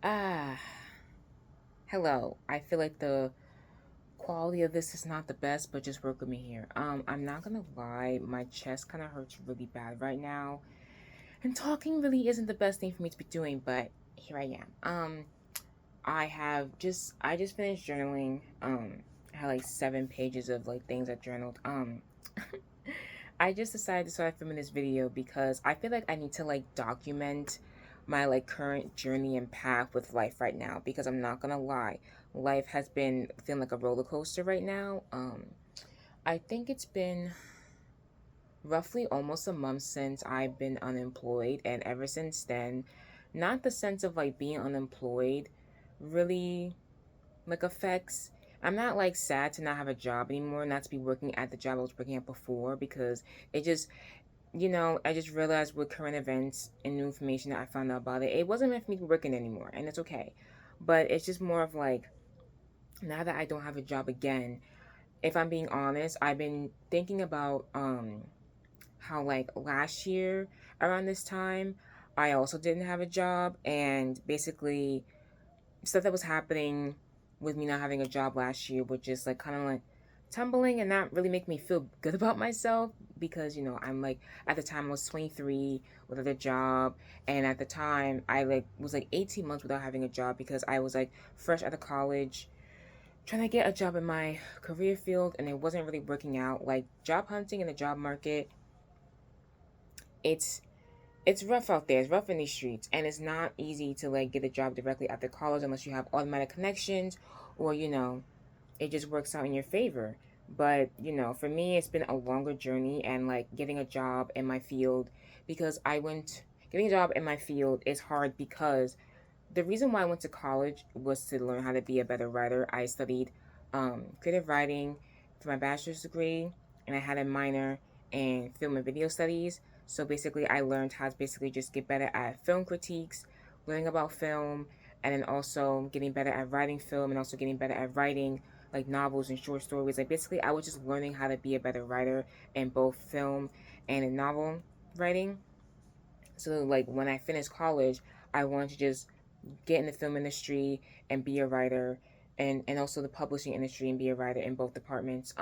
Ah, hello. I feel like the quality of this is not the best, but just work with me here. I'm not gonna lie, my chest kind of hurts really bad right now, and talking really isn't the best thing for me to be doing, but here I am. I just finished journaling. I had like 7 pages of like things I journaled. I just decided to start filming this video because I feel like I need to like document my like current journey and path with life right now, because I'm not gonna lie, life has been feeling like a roller coaster right now. I think it's been roughly almost a month since I've been unemployed, and ever since then, not the sense of like being unemployed really like affects. I'm not like sad to not have a job anymore, not to be working at the job I was working at before, because it just, I just realized with current events and new information that I found out about it, it wasn't meant for me to be working anymore, and it's okay. But it's just more of like, now that I don't have a job again, if I'm being honest, I've been thinking about how like last year around this time, I also didn't have a job, and basically stuff that was happening with me not having a job last year would just like kind of like tumbling and not really make me feel good about myself, because I'm like, at the time I was 23 without a job, and at the time I like was like 18 months without having a job because I was like fresh out of college trying to get a job in my career field, and it wasn't really working out. Like, job hunting in the job market, it's it's rough out there. It's rough in these streets, and it's not easy to like get a job directly after college unless you have automatic connections, or it just works out in your favor. But for me, it's been a longer journey, and like getting a job in my field, because I went getting a job in my field is hard, because the reason why I went to college was to learn how to be a better writer. I studied creative writing for my bachelor's degree, and I had a minor in film and video studies. So basically, I learned how to basically just get better at film critiques, learning about film, and then also getting better at writing film, and also getting better at writing like novels and short stories. Like, basically, I was just learning how to be a better writer in both film and in novel writing. So like when I finished college, I wanted to just get in the film industry and be a writer, and also the publishing industry and be a writer in both departments.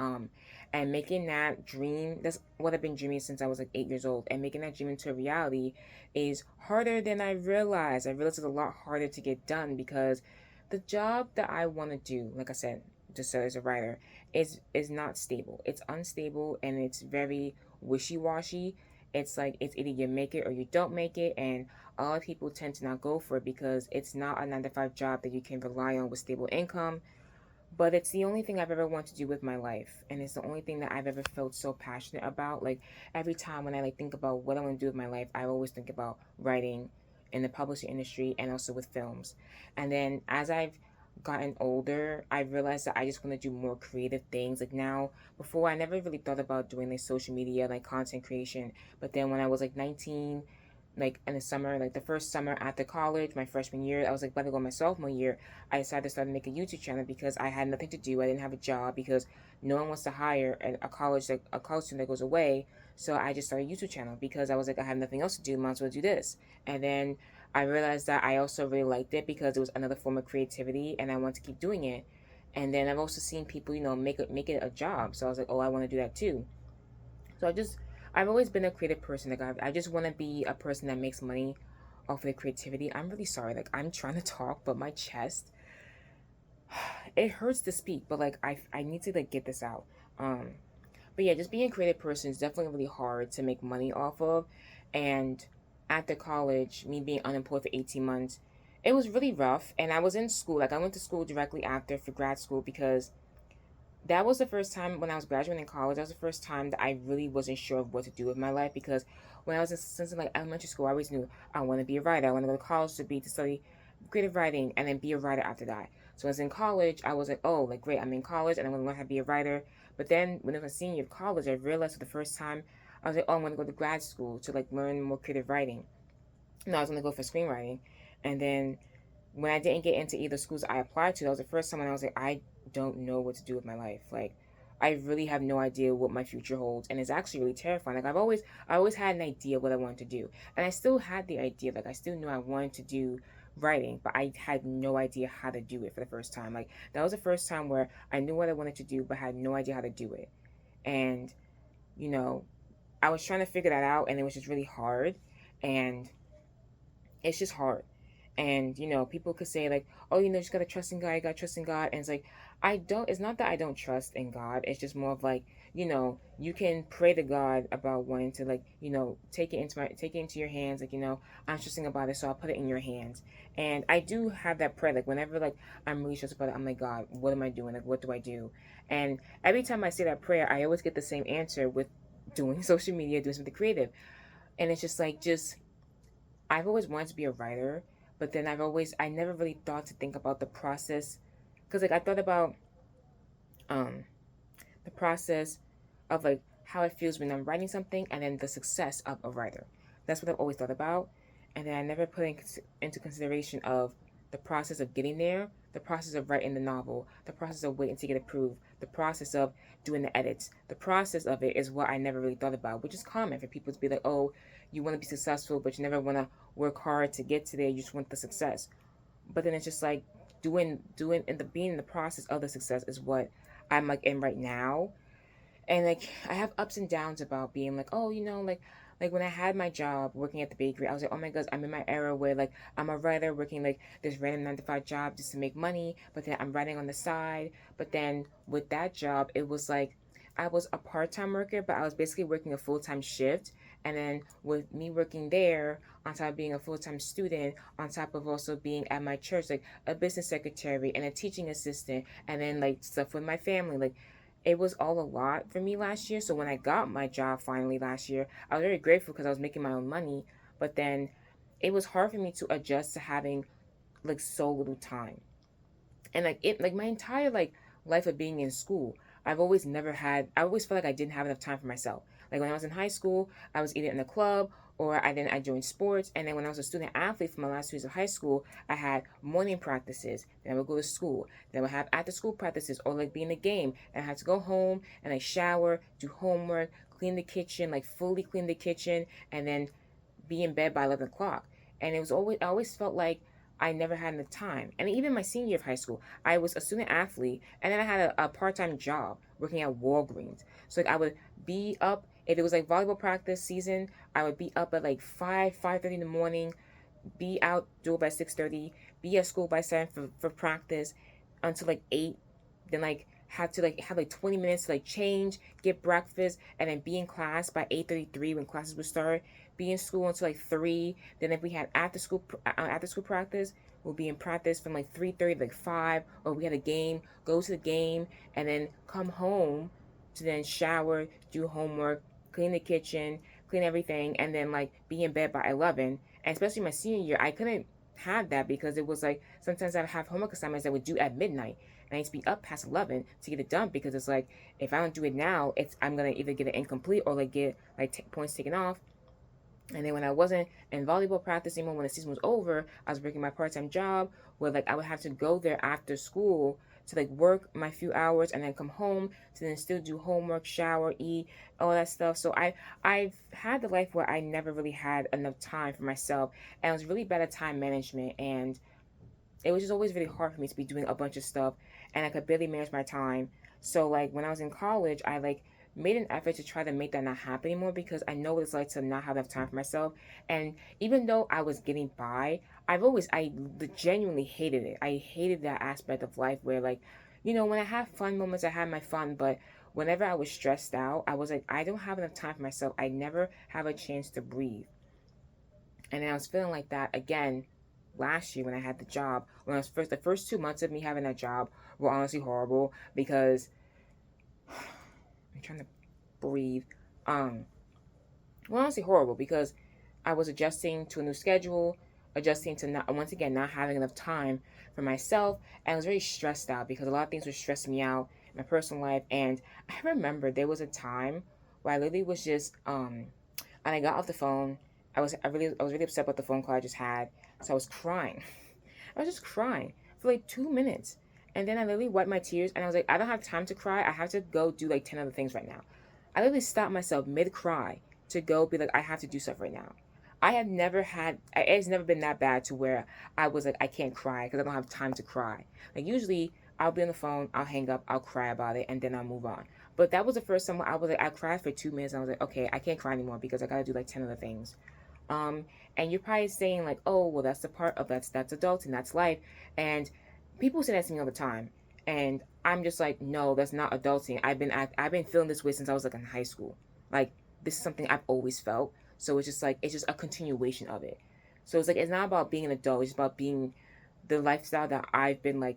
And making that dream, that's what I've been dreaming since I was like 8 years old, and making that dream into a reality is harder than I realized. I realized it's a lot harder to get done, because the job that I want to do, like I said, just as a writer, is not stable. It's unstable, and it's very wishy-washy. It's like it's either you make it or you don't make it, and a lot of people tend to not go for it because it's not a 9 to 5 job that you can rely on with stable income. But it's the only thing I've ever wanted to do with my life, and it's the only thing that I've ever felt so passionate about. Like, every time when I like think about what I want to do with my life, I always think about writing in the publishing industry and also with films. And then as I've gotten older, I realized that I just want to do more creative things. Like, now, before I never really thought about doing like social media, like content creation. But then when I was like 19, like in the summer, like the first summer after college, my freshman year, I was like about to go my sophomore year, I decided to start to make a YouTube channel because I had nothing to do. I didn't have a job because no one wants to hire a college student that goes away. So I just started a YouTube channel because I was like, I have nothing else to do, might as well do this. And then I realized that I also really liked it because it was another form of creativity, and I want to keep doing it. And then I've also seen people, make it a job. So I was like, oh, I want to do that too. So I've always been a creative person. Like, I just want to be a person that makes money off of the creativity. I'm really sorry. Like, I'm trying to talk, but my chest, it hurts to speak. But like, I need to like get this out. Um, but yeah, just being a creative person is definitely really hard to make money off of. And after college, me being unemployed for 18 months, it was really rough. And I was in school. Like, I went to school directly after for grad school, because that was the first time when I was graduating college. That was the first time that I really wasn't sure of what to do with my life, because when I was since like elementary school, I always knew I want to be a writer. I want to go to college to study creative writing and then be a writer after that. So when I was in college, I was like, oh, like great, I'm in college and I'm going to learn how to be a writer. But then when I was a senior of college, I realized for the first time, I was like, oh, I'm going to go to grad school to like learn more creative writing. No, I was going to go for screenwriting. And then when I didn't get into either schools I applied to, that was the first time when I was like, I don't know what to do with my life. Like, I really have no idea what my future holds, and it's actually really terrifying. Like, I always had an idea what I wanted to do, and I still had the idea. Like, I still knew I wanted to do writing, but I had no idea how to do it for the first time. Like that was the first time where I knew what I wanted to do, but had no idea how to do it. And you know, I was trying to figure that out, and it was just really hard. And it's just hard. And people could say like, oh, you just gotta trust in God, you gotta trust in God. And it's like, I don't, it's not that I don't trust in God. It's just more of like, you can pray to God about wanting to, like, take it into your hands. Like, I'm stressing about it, so I'll put it in your hands. And I do have that prayer, like whenever like I'm really stressed about it, I'm like, God, what am I doing? Like, what do I do? And every time I say that prayer, I always get the same answer with doing social media, doing something creative. And it's just like, I've always wanted to be a writer, but then I never really thought to think about the process, because like I thought about um the process of like how it feels when I'm writing something, and then the success of a writer. That's what I've always thought about, and then I never put into consideration of the process of getting there, the process of writing the novel, the process of waiting to get approved, the process of doing the edits. The process of it is what I never really thought about, which is common for people to be like, oh, you want to be successful, but you never want to work hard to get to there. You just want the success. But then it's just like doing and the being in the process of the success is what I'm like in right now. And like I have ups and downs about being like, oh, like when I had my job working at the bakery, I was like, oh my gosh, I'm in my era where like I'm a writer working like this random 9 to 5 job just to make money, but then I'm writing on the side. But then with that job, it was like I was a part-time worker, but I was basically working a full-time shift. And then with me working there, on top of being a full-time student, on top of also being at my church, like a business secretary and a teaching assistant, and then like stuff with my family, like it was all a lot for me last year. So when I got my job finally last year, I was very grateful because I was making my own money. But then it was hard for me to adjust to having like so little time. And like my entire like life of being in school, I always felt like I didn't have enough time for myself. Like when I was in high school, I was either in a club, or I joined sports. And then when I was a student athlete for my last 2 years of high school, I had morning practices, then I would go to school, then I would have after school practices, or like be in a game, and I had to go home and like shower, do homework, clean the kitchen, like fully clean the kitchen, and then be in bed by 11 o'clock. And I always felt like I never had enough time. And even my senior year of high school, I was a student athlete, and then I had a part-time job working at Walgreens. So like I would be up, if it was like volleyball practice season, I would be up at like 5:30 in the morning, be out do it by 6:30, be at school by 7 for practice until like 8, then like have like 20 minutes to like change, get breakfast, and then be in class by 8:33 when classes would start, be in school until like 3. Then if we had after school practice, we'll be in practice from like 3:30 to like 5, or we had a game, go to the game, and then come home to then shower, do homework, clean the kitchen, clean everything, and then like be in bed by 11. And especially my senior year, I couldn't have that because it was like sometimes I'd have homework assignments that would due at midnight, and I need to be up past 11 to get it done, because it's like if I don't do it now, I'm gonna either get it incomplete or like get like points taken off. And then when I wasn't in volleyball practice anymore, when the season was over, I was working my part-time job where like I would have to go there after school to like work my few hours and then come home to then still do homework, shower, eat, all that stuff. So I've had the life where I never really had enough time for myself, and I was really bad at time management, and it was just always really hard for me to be doing a bunch of stuff, and I could barely manage my time. So like when I was in college, I like made an effort to try to make that not happen anymore, because I know what it's like to not have enough time for myself. And even though I was getting by, I genuinely hated it. I hated that aspect of life where like, when I have fun moments, I had my fun, but whenever I was stressed out, I was like, I don't have enough time for myself. I never have a chance to breathe. And then I was feeling like that again last year when I had the job. When I was the first 2 months of me having that job were honestly horrible, because I'm trying to breathe. Well, honestly horrible because I was adjusting to a new schedule, adjusting to not once again not having enough time for myself, and I was very stressed out because a lot of things were stressing me out in my personal life. And I remember there was a time where I literally was just and I got off the phone. I was really upset about the phone call I just had, so I was crying. I was just crying for like 2 minutes. And then I literally wiped my tears, and I was like, I don't have time to cry. I have to go do like 10 other things right now. I literally stopped myself mid cry to go be like, I have to do stuff right now. I have never had, it's never been that bad to where I was like, I can't cry because I don't have time to cry. Like, usually I'll be on the phone, I'll hang up, I'll cry about it, and then I'll move on. But that was the first time where I was like, I cried for 2 minutes, and I was like, okay, I can't cry anymore because I gotta do like 10 other things. Um, and you're probably saying like, oh, well, that's the part of that's adulting, that's life. And people say that to me all the time. And I'm just like, no, that's not adulting. I've been feeling this way since I was like in high school. Like, this is something I've always felt. So it's just like, it's just a continuation of it. So it's like, it's not about being an adult. It's about being the lifestyle that I've been like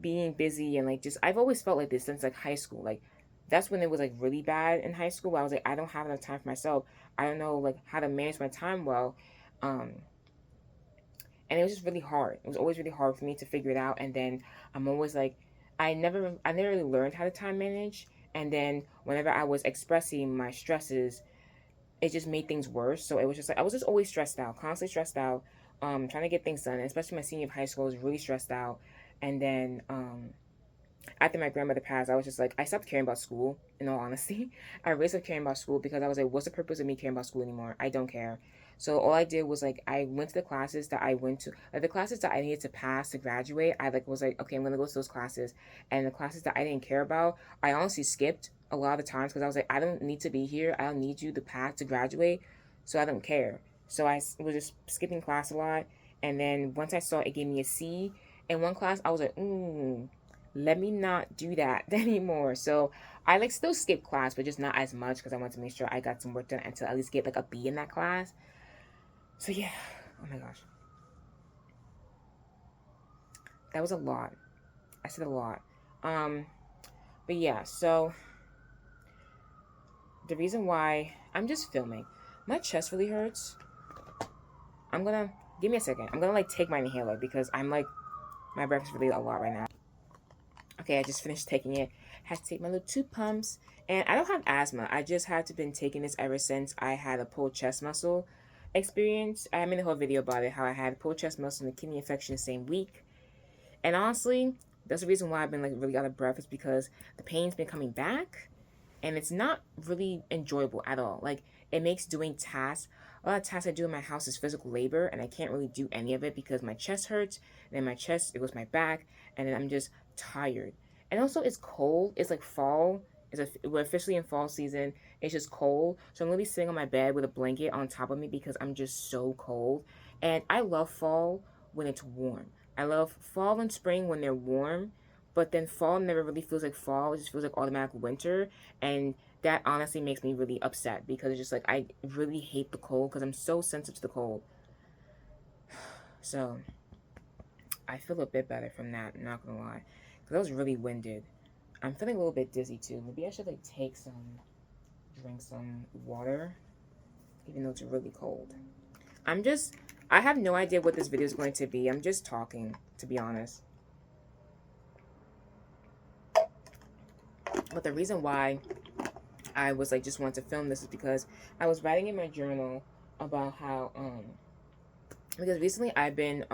being busy, and like just I've always felt like this since like high school. Like, that's when it was like really bad in high school. I was like, I don't have enough time for myself. I don't know like how to manage my time well. Um, and it was just really hard. It was always really hard for me to figure it out. And then I'm always like, I never really learned how to time manage. And then whenever I was expressing my stresses, it just made things worse. So it was just like I was just always stressed out, constantly stressed out, trying to get things done. And especially my senior year of high school, I was really stressed out. And then after my grandmother passed, I was just like, I stopped caring about school, in all honesty. I really stopped caring about school because I was like, what's the purpose of me caring about school anymore? I don't care. So all I did was like, I went to the classes that I went to, like the classes that I needed to pass to graduate. I like was like, okay, I'm gonna go to those classes. And the classes that I didn't care about, I honestly skipped a lot of the times because I was like, I don't need to be here. I don't need you to pass to graduate. So I don't care. So was just skipping class a lot. And then once I saw it gave me a C in one class, I was like, let me not do that anymore. So I like still skip class, but just not as much because I want to make sure I got some work done and to at least get like a B in that class. So yeah, oh my gosh, that was a lot. I said a lot. Um, but yeah, so the reason why I'm just filming, my chest really hurts. I'm gonna give me a second. I'm gonna like take my inhaler because I'm like my breath is really a lot right now. Okay, I just finished taking it. Had to take my little 2 pumps. And I don't have asthma. I just had to been taking this ever since I had a pulled chest muscle experience. I made a whole video about it, how I had a pulled chest muscle and a kidney infection the same week. And honestly, that's the reason why I've been like really out of breath, is because the pain's been coming back and it's not really enjoyable at all. Like, it makes doing tasks, a lot of tasks I do in my house is physical labor, and I can't really do any of it because my chest hurts, and then my chest, it goes my back, and then I'm just tired. And also, it's cold. It's like fall. We're officially in fall season. It's just cold. So I'm going to be sitting on my bed with a blanket on top of me because I'm just so cold. And I love fall when it's warm. I love fall and spring when they're warm, but then fall never really feels like fall. It just feels like automatic winter. And that honestly makes me really upset because it's just like I really hate the cold because I'm so sensitive to the cold. So I feel a bit better from that, I'm not gonna lie. Because I was really winded. I'm feeling a little bit dizzy too. Maybe I should like drink some water, even though it's really cold. I have no idea what this video is going to be. I'm just talking, to be honest. But the reason why I was like just wanted to film this is because I was writing in my journal about how because recently I've been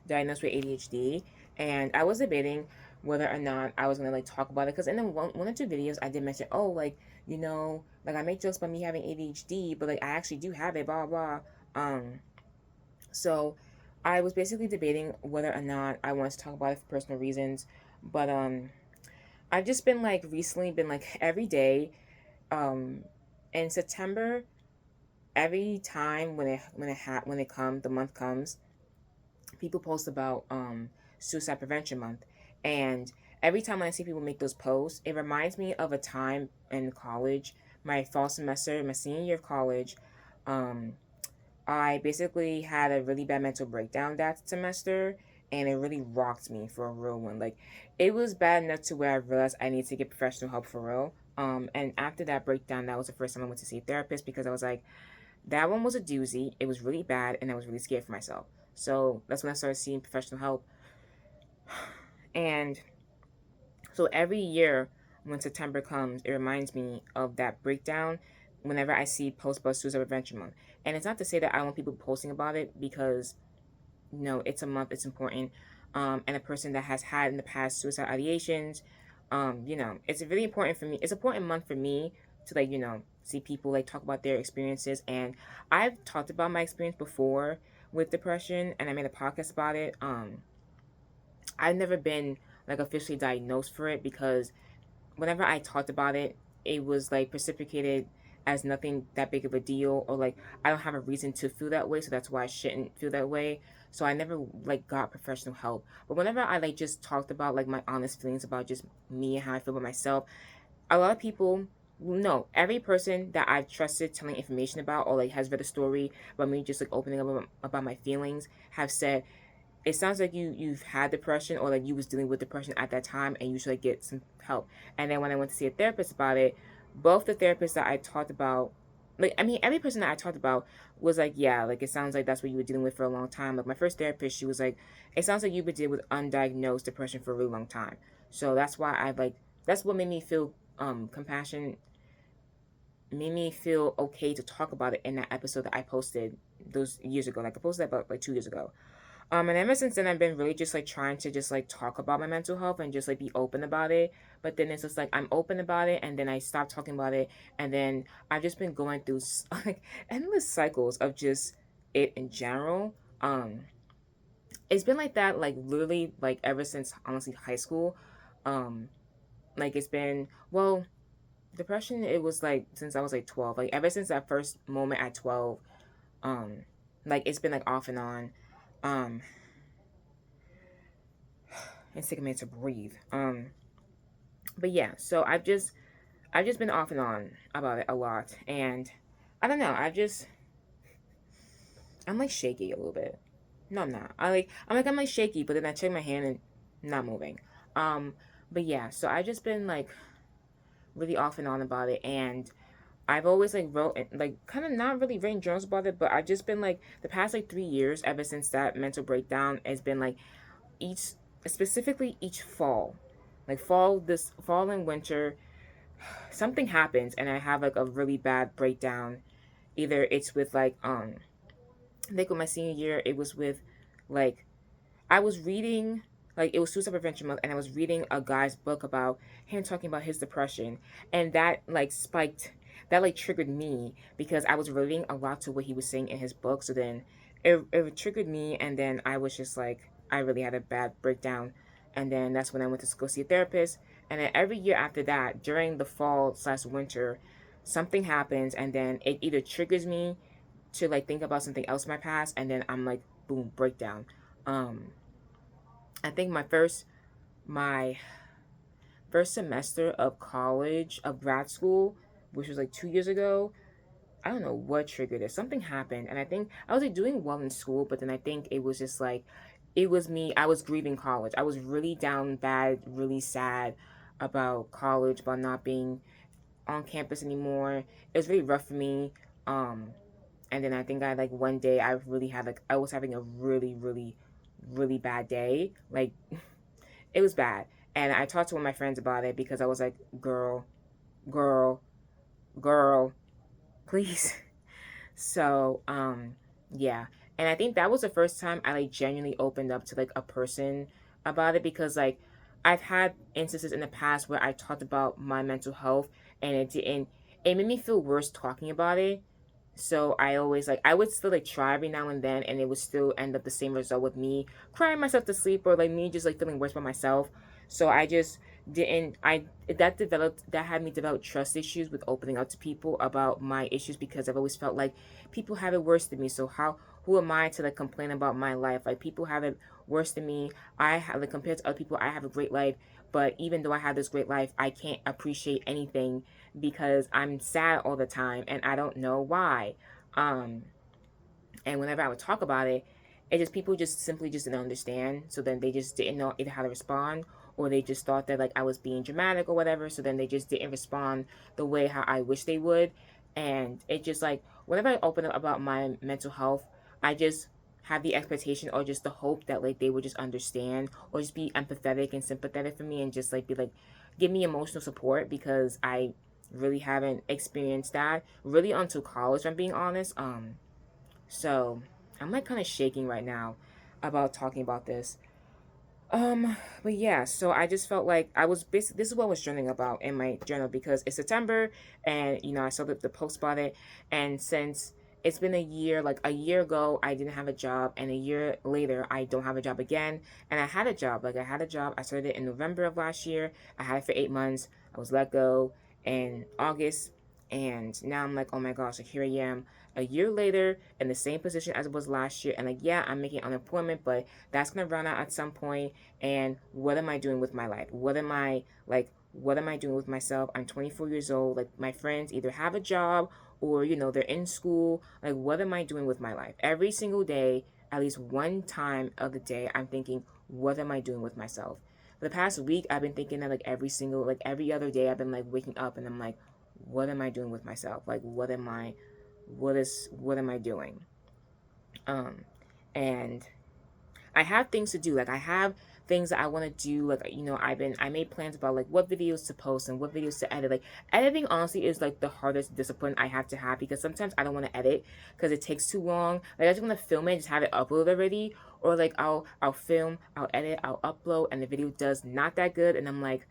diagnosed with ADHD, and I was debating whether or not I was gonna like talk about it, because in the one or two videos I did mention, oh, like, like I make jokes about me having ADHD, but like I actually do have it, blah blah. So I was basically debating whether or not I wanted to talk about it for personal reasons, but I've just been like recently been like every day in September, every time when it comes, the month comes, people post about suicide prevention month. And every time I see people make those posts, it reminds me of a time in college, my fall semester, my senior year of college. um I basically had a really bad mental breakdown that semester, and it really rocked me for a real one. Like, it was bad enough to where I realized I need to get professional help for real. And after that breakdown, that was the first time I went to see a therapist, because I was like, that one was a doozy. It was really bad, and I was really scared for myself. So that's when I started seeing professional help. And so every year when September comes, it reminds me of that breakdown whenever I see posts about suicide prevention month. And it's not to say that I want people posting about it, because no, it's a month, it's important. And a person that has had in the past suicide ideations, it's really important for me. It's an important month for me to, like, see people like talk about their experiences. And I've talked about my experience before with depression, and I made a podcast about it. I've never been like officially diagnosed for it because whenever I talked about it, it was like precipitated as nothing that big of a deal, or like I don't have a reason to feel that way, so that's why I shouldn't feel that way. So I never like got professional help. But whenever I like just talked about like my honest feelings about just me and how I feel about myself, a lot of people, no, every person that I've trusted telling information about, or like has read a story about me just like opening up about my feelings, have said it sounds like you've had depression, or like you was dealing with depression at that time and you should like get some help. And then when I went to see a therapist about it, both the therapists that I talked about, like I mean every person that I talked about was like, yeah, like it sounds like that's what you were dealing with for a long time. Like my first therapist, she was like, it sounds like you've been dealing with undiagnosed depression for a really long time. So that's why I like, that's what made me feel compassion, made me feel okay to talk about it in that episode that I posted those years ago. Like I posted that about like 2 years ago. And ever since then, I've been really just like trying to just like talk about my mental health and just like be open about it. But then it's just like I'm open about it, and then I stop talking about it, and then I've just been going through like endless cycles of just it in general. It's been like that, like literally, like ever since honestly high school. Um, like it's been, well, depression. It was like since I was like 12. Like ever since that first moment at 12. Um, like it's been like off and on. Um, and take a minute to breathe. But yeah, so I've just been off and on about it a lot, and I don't know. I'm like shaky a little bit. No, I'm not. I'm like shaky, but then I check my hand and not moving. Um, but yeah, so I've just been like really off and on about it, and I've always like wrote like kind of not really written journals about it, but I've just been like the past like 3 years ever since that mental breakdown has been like each specifically each fall, like fall and winter, something happens and I have like a really bad breakdown. Either it's with like I think with my senior year it was with like I was reading, like it was Suicide Prevention Month, and I was reading a guy's book about him talking about his depression, and that like spiked, that like triggered me because I was relating a lot to what he was saying in his book. So then it triggered me, and then I was just like I really had a bad breakdown, and then that's when I went to go see a therapist, and then every year after that, during the fall/winter, something happens, and then it either triggers me to like think about something else in my past, and then I'm like boom breakdown. Um, I think my first semester of college of grad school, which was like 2 years ago. I don't know what triggered it. Something happened, and I think I was like doing well in school, but then I think it was just like it was me. I was grieving college. I was really down bad, really sad about college, about not being on campus anymore. It was really rough for me. Um, and then I think I like one day I really had like I was having a really bad day. Like it was bad. And I talked to one of my friends about it because I was like, girl, girl, girl, please. So, yeah. And I think that was the first time I like genuinely opened up to like a person about it because like I've had instances in the past where I talked about my mental health and it made me feel worse talking about it. So I always like I would still like try every now and then, and it would still end up the same result with me crying myself to sleep or like me just like feeling worse by myself. So I just didn't I that developed that had me develop trust issues with opening up to people about my issues because I've always felt like people have it worse than me. So how who am I to like complain about my life? Like people have it worse than me. I have like compared to other people, I have a great life. But even though I have this great life, I can't appreciate anything because I'm sad all the time and I don't know why. Um, and whenever I would talk about it, it just people just simply just didn't understand. So then they just didn't know either how to respond or they just thought that like I was being dramatic or whatever. So then they just didn't respond the way how I wish they would. And it just like whenever I open up about my mental health, I just have the expectation or just the hope that like they would just understand or just be empathetic and sympathetic for me and just like be like give me emotional support because I really haven't experienced that really until college, if I'm being honest. So I'm like kind of shaking right now about talking about this. but yeah, so I just felt like I was basically, this is what I was journaling about in my journal because it's September and I saw the post about it. And since it's been a year, like a year ago, I didn't have a job, and a year later, I don't have a job again. And I had a job, like I had a job. I started it in November of last year. I had it for 8 months. I was let go in August. And now I'm like, oh my gosh, like here I am a year later in the same position as it was last year. And like, yeah, I'm making unemployment, but that's gonna run out at some point. And what am I doing with my life? What am I doing with myself? I'm 24 years old. Like my friends either have a job or they're in school. Like what am I doing with my life? Every single day, at least one time of the day, I'm thinking, what am I doing with myself? For the past week, I've been thinking that like every other day, I've been like waking up and I'm like, what am I doing with myself? Like what am I doing? Um and I have things to do. Like I have things that I want to do. Like I made plans about like what videos to post and what videos to edit. Like editing honestly is like the hardest discipline I have to have because sometimes I don't want to edit because it takes too long. Like I just want to film it, just have it uploaded already, or like I'll film, I'll edit, I'll upload, and the video does not that good, and I'm like,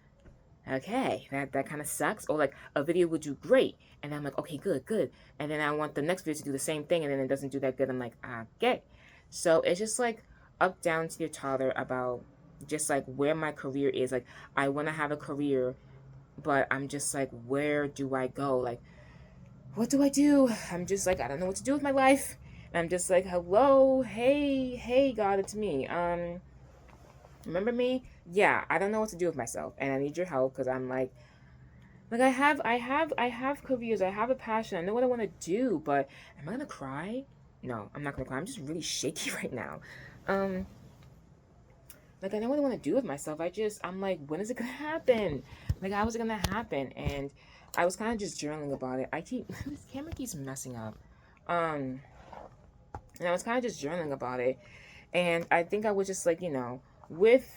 okay, that kind of sucks. Or like a video would do great, and I'm like, okay, good, good, and then I want the next video to do the same thing, and then it doesn't do that good. I'm like, okay. So it's just like up down to your toddler about just like where my career is. Like I want to have a career, but I'm just like, where do I go? Like what do I do? I'm just like, I don't know what to do with my life. And I'm just like, hello, hey, God, it's me. Remember me? Yeah, I don't know what to do with myself, and I need your help because I'm like I have careers, I have a passion, I know what I want to do, but am I gonna cry? No, I'm not gonna cry. I'm just really shaky right now. Um, like I know what I want to do with myself. I'm like, when is it gonna happen? Like how is it gonna happen? And I was kind of just journaling about it. I keep this camera keeps messing up. Um, and I was kind of just journaling about it, and I think I was just like with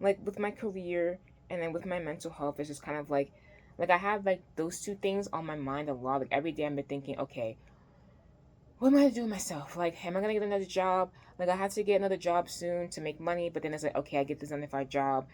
with my career and then with my mental health, it's just kind of like I have like those two things on my mind a lot. Like every day I've been thinking, okay, what am I gonna do with myself? Like, am I gonna get another job? Like I have to get another job soon to make money, but then it's like, okay, I get this undefined job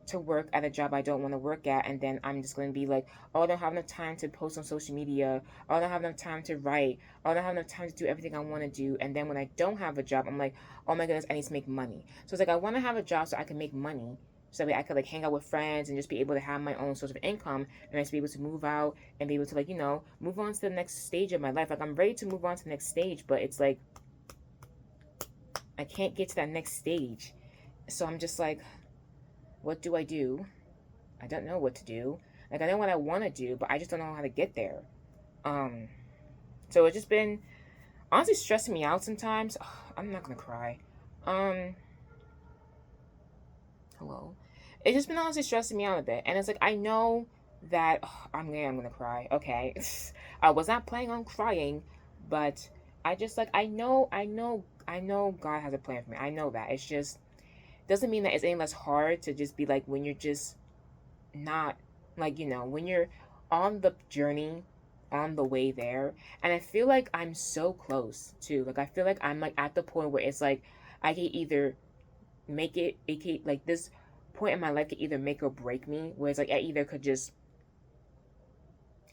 to work at a job I don't want to work at, and then I'm just gonna be like, oh, I don't have enough time to post on social media, oh, I don't have enough time to write, oh, I don't have enough time to do everything I want to do, and then when I don't have a job, I'm like, oh my goodness, I need to make money. So it's like I want to have a job so I can make money, so that way I could like hang out with friends and just be able to have my own source of income, and just be able to move out and be able to move on to the next stage of my life. Like I'm ready to move on to the next stage, but it's like I can't get to that next stage. So I'm just like, what do I do? I don't know what to do. Like I know what I want to do, but I just don't know how to get there. Um, so it's just been honestly stressing me out sometimes. Ugh, I'm not gonna cry. Um, hello. It's just been honestly stressing me out a bit, and it's like I know that I'm gonna cry. Okay, I was not planning on crying, but I just like I know God has a plan for me. I know that. It's just doesn't mean that it's any less hard to just be like when you're just not when you're on the journey, on the way there. And I feel like I'm so close too. Like I feel like I'm like at the point where it's like I can either make it can, like this point in my life could either make or break me, where it's like I either could just,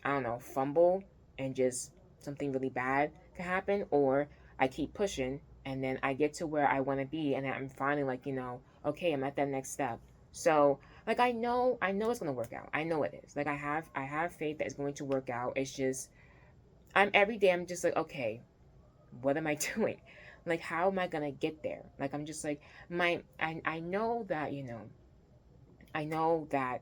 I don't know, fumble and just something really bad could happen, or I keep pushing and then I get to where I want to be, and I'm finally like, okay, I'm at that next step. So like I know it's gonna work out. I know it is. Like I have faith that it's going to work out. It's just I'm every day I'm just like, okay, what am I doing? Like how am I gonna get there? Like I'm just like I know that I know that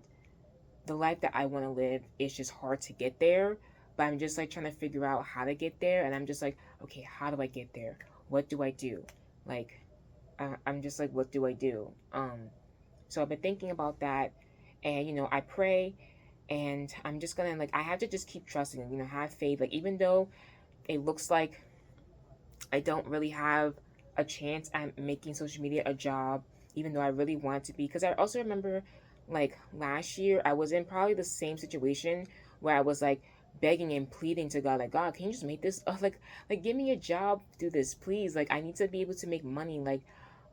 the life that I want to live is just hard to get there, but I'm just like trying to figure out how to get there, and I'm just like, okay, how do I get there? What do I do? Like, I'm just like, what do I do? So I've been thinking about that, and I pray, and I'm just gonna like, I have to just keep trusting, and have faith. Like, even though it looks like I don't really have a chance at making social media a job, even though I really want to be. Because I also remember, like last year, I was in probably the same situation where I was like begging and pleading to God, like, God, can you just make this? Like give me a job, do this, please. Like, I need to be able to make money. Like,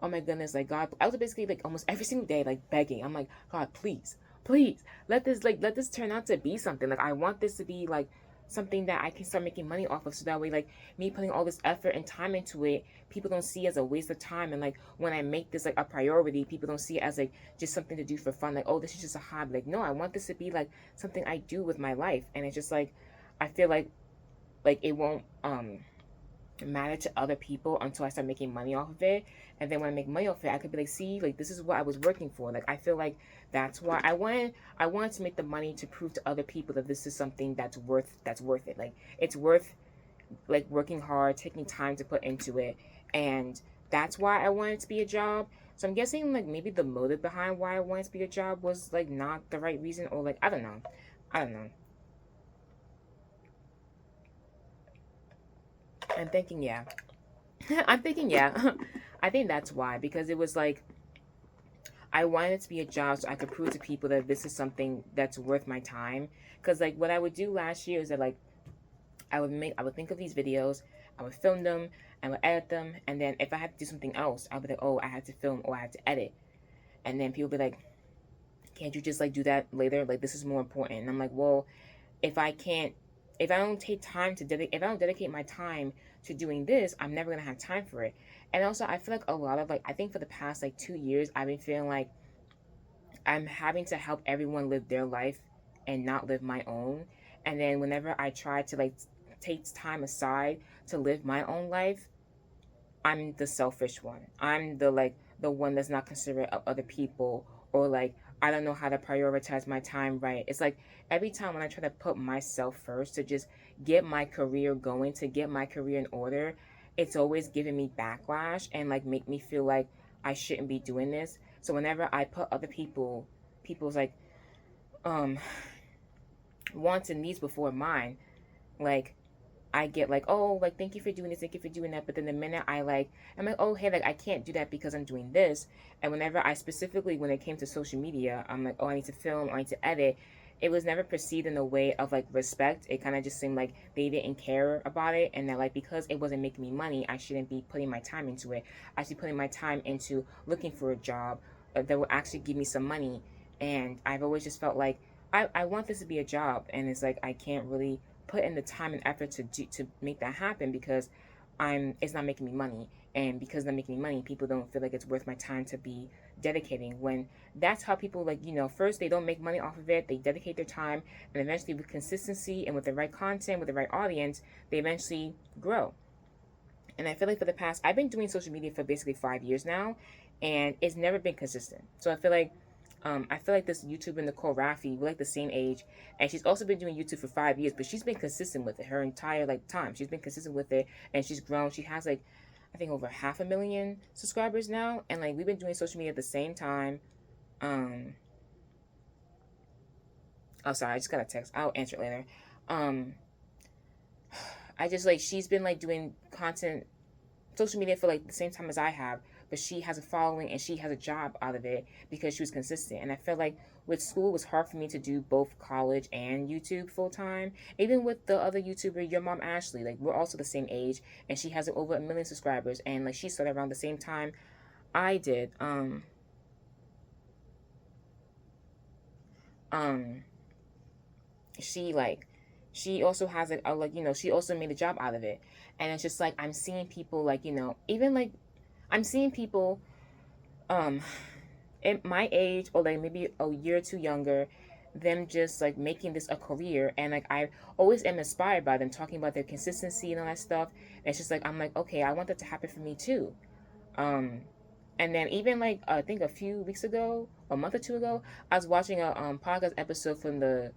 oh my goodness, like God, I was basically like almost every single day like begging. I'm like, God, please, please let this turn out to be something. Like I want this to be like something that I can start making money off of, so that way like me putting all this effort and time into it, people don't see it as a waste of time. And like when I make this like a priority, people don't see it as like just something to do for fun, like, oh, this is just a hobby. Like, no, I want this to be like something I do with my life. And it's just like I feel like it won't matter to other people until I start making money off of it. And then when I make money off of it, I could be like, see, like this is what I was working for. Like I feel like that's why I wanted to make the money to prove to other people that this is something that's worth it. Like it's worth like working hard, taking time to put into it. And that's why I wanted it to be a job. So I'm guessing like maybe the motive behind why I wanted it to be a job was like not the right reason, or like I don't know. I don't know. I'm thinking yeah. I'm thinking yeah. I think that's why, because it was like I wanted it to be a job so I could prove to people that this is something that's worth my time. Cause like what I would do last year is that like I would think of these videos, I would film them, I would edit them, and then if I had to do something else, I would be like, oh, I had to film or I had to edit. And then people would be like, can't you just like do that later? Like this is more important. And I'm like, well, if I can't if I don't take time to dedicate if I don't dedicate my time to doing this, I'm never gonna have time for it. And also I feel like a lot of like I think for the past like 2 years I've been feeling like I'm having to help everyone live their life and not live my own. And then whenever I try to like take time aside to live my own life, I'm the selfish one. I'm the like the one that's not considerate of other people, or like I don't know how to prioritize my time right. It's like every time when I try to put myself first to just get my career going, to get my career in order, it's always giving me backlash and like make me feel like I shouldn't be doing this. So whenever I put other people's like um wants and needs before mine, like I get like, oh, like thank you for doing this, thank you for doing that. But then the minute I'm like, oh, hey, like I can't do that because I'm doing this. And whenever I specifically, when it came to social media, I'm like, oh, I need to film, I need to edit. It was never perceived in a way of like respect. It kind of just seemed like they didn't care about it, and that like because it wasn't making me money, I shouldn't be putting my time into it. I should be putting my time into looking for a job that will actually give me some money. And I've always just felt like I want this to be a job, and it's like I can't really put in the time and effort to make that happen because it's not making me money. And because it's not making me money, people don't feel like it's worth my time to be dedicating. When that's how people, like, first they don't make money off of it, they dedicate their time, and eventually with consistency and with the right content, with the right audience, they eventually grow. And I feel like for the past, I've been doing social media for basically 5 years now, and it's never been consistent. So I feel like this YouTuber Nicole Raffi, we're like the same age, and she's also been doing YouTube for 5 years, but she's been consistent with it her entire like time. She's been consistent with it, and she's grown. She has like, I think over 500,000 subscribers now, and like we've been doing social media at the same time. Um, oh sorry, I just got a text. I'll answer it later. Um, I just like she's been like doing content social media for like the same time as I have, but she has a following and she has a job out of it because she was consistent. And I felt like with school it was hard for me to do both college and YouTube full time. Even with the other YouTuber, your mom Ashley, like we're also the same age, and she has over 1 million subscribers, and like she started around the same time I did. Um, she like she also has like she also made a job out of it, and it's just like I'm seeing people like even like I'm seeing people um at my age, or like maybe a year or two younger, them just like making this a career. And like I always am inspired by them talking about their consistency and all that stuff. And it's just like I'm like, okay, I want that to happen for me too. um and then even like I think a few weeks ago, a month or two ago, I was watching a podcast episode from the